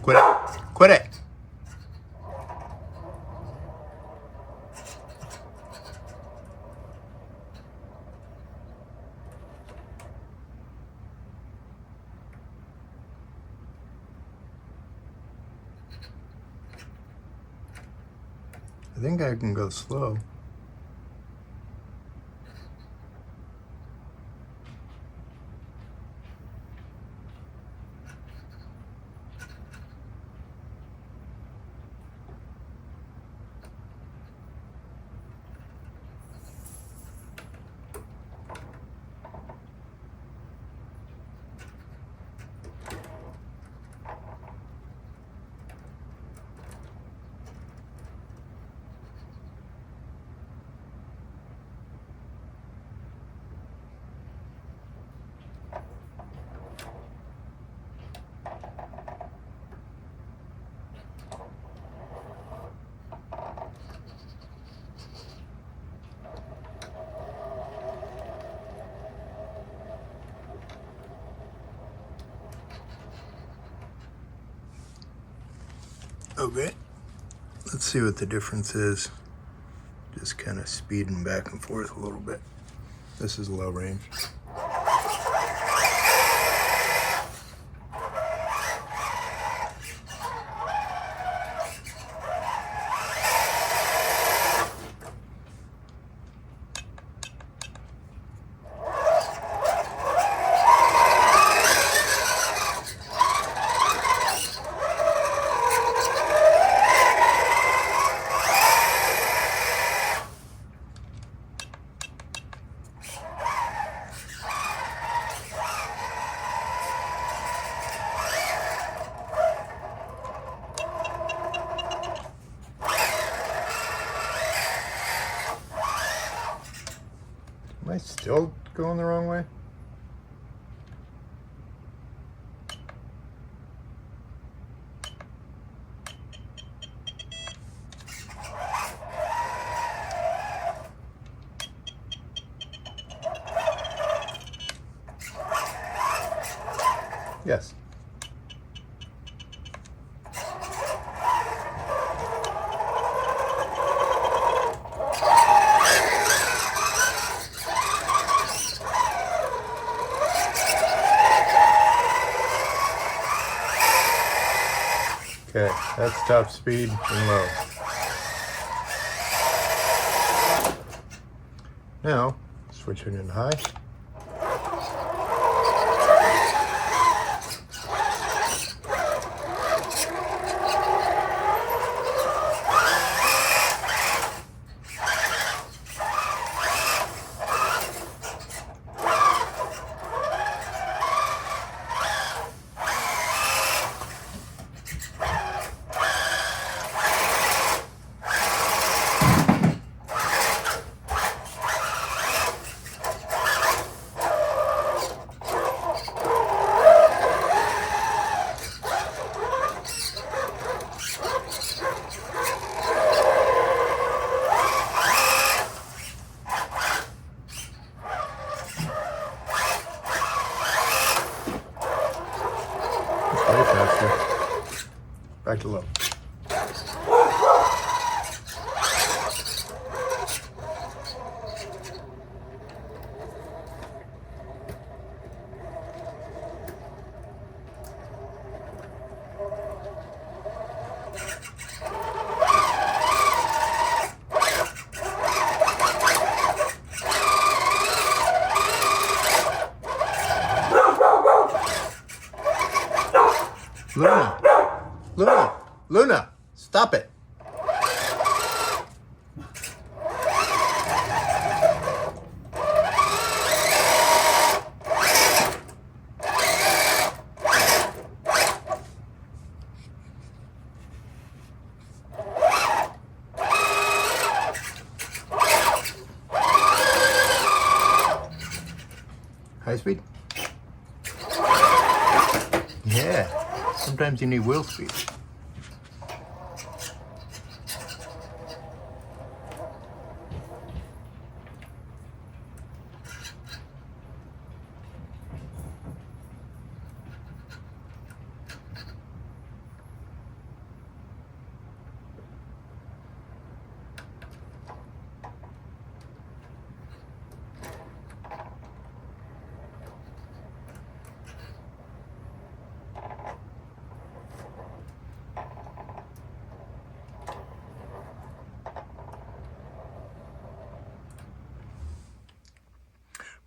Quit it. Quit it. I think I can go slow. Okay, let's see what the difference is. Just kind of speeding back and forth a little bit. This is low range. Am I still going the wrong way? Yes. Okay, that's top speed and low. Now, switch it in high. Back to low. Luna, Luna, Luna, stop it. High speed? Yeah. Sometimes you need wheel speed.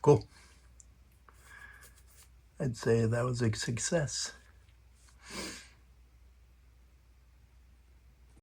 Cool. I'd say that was a success.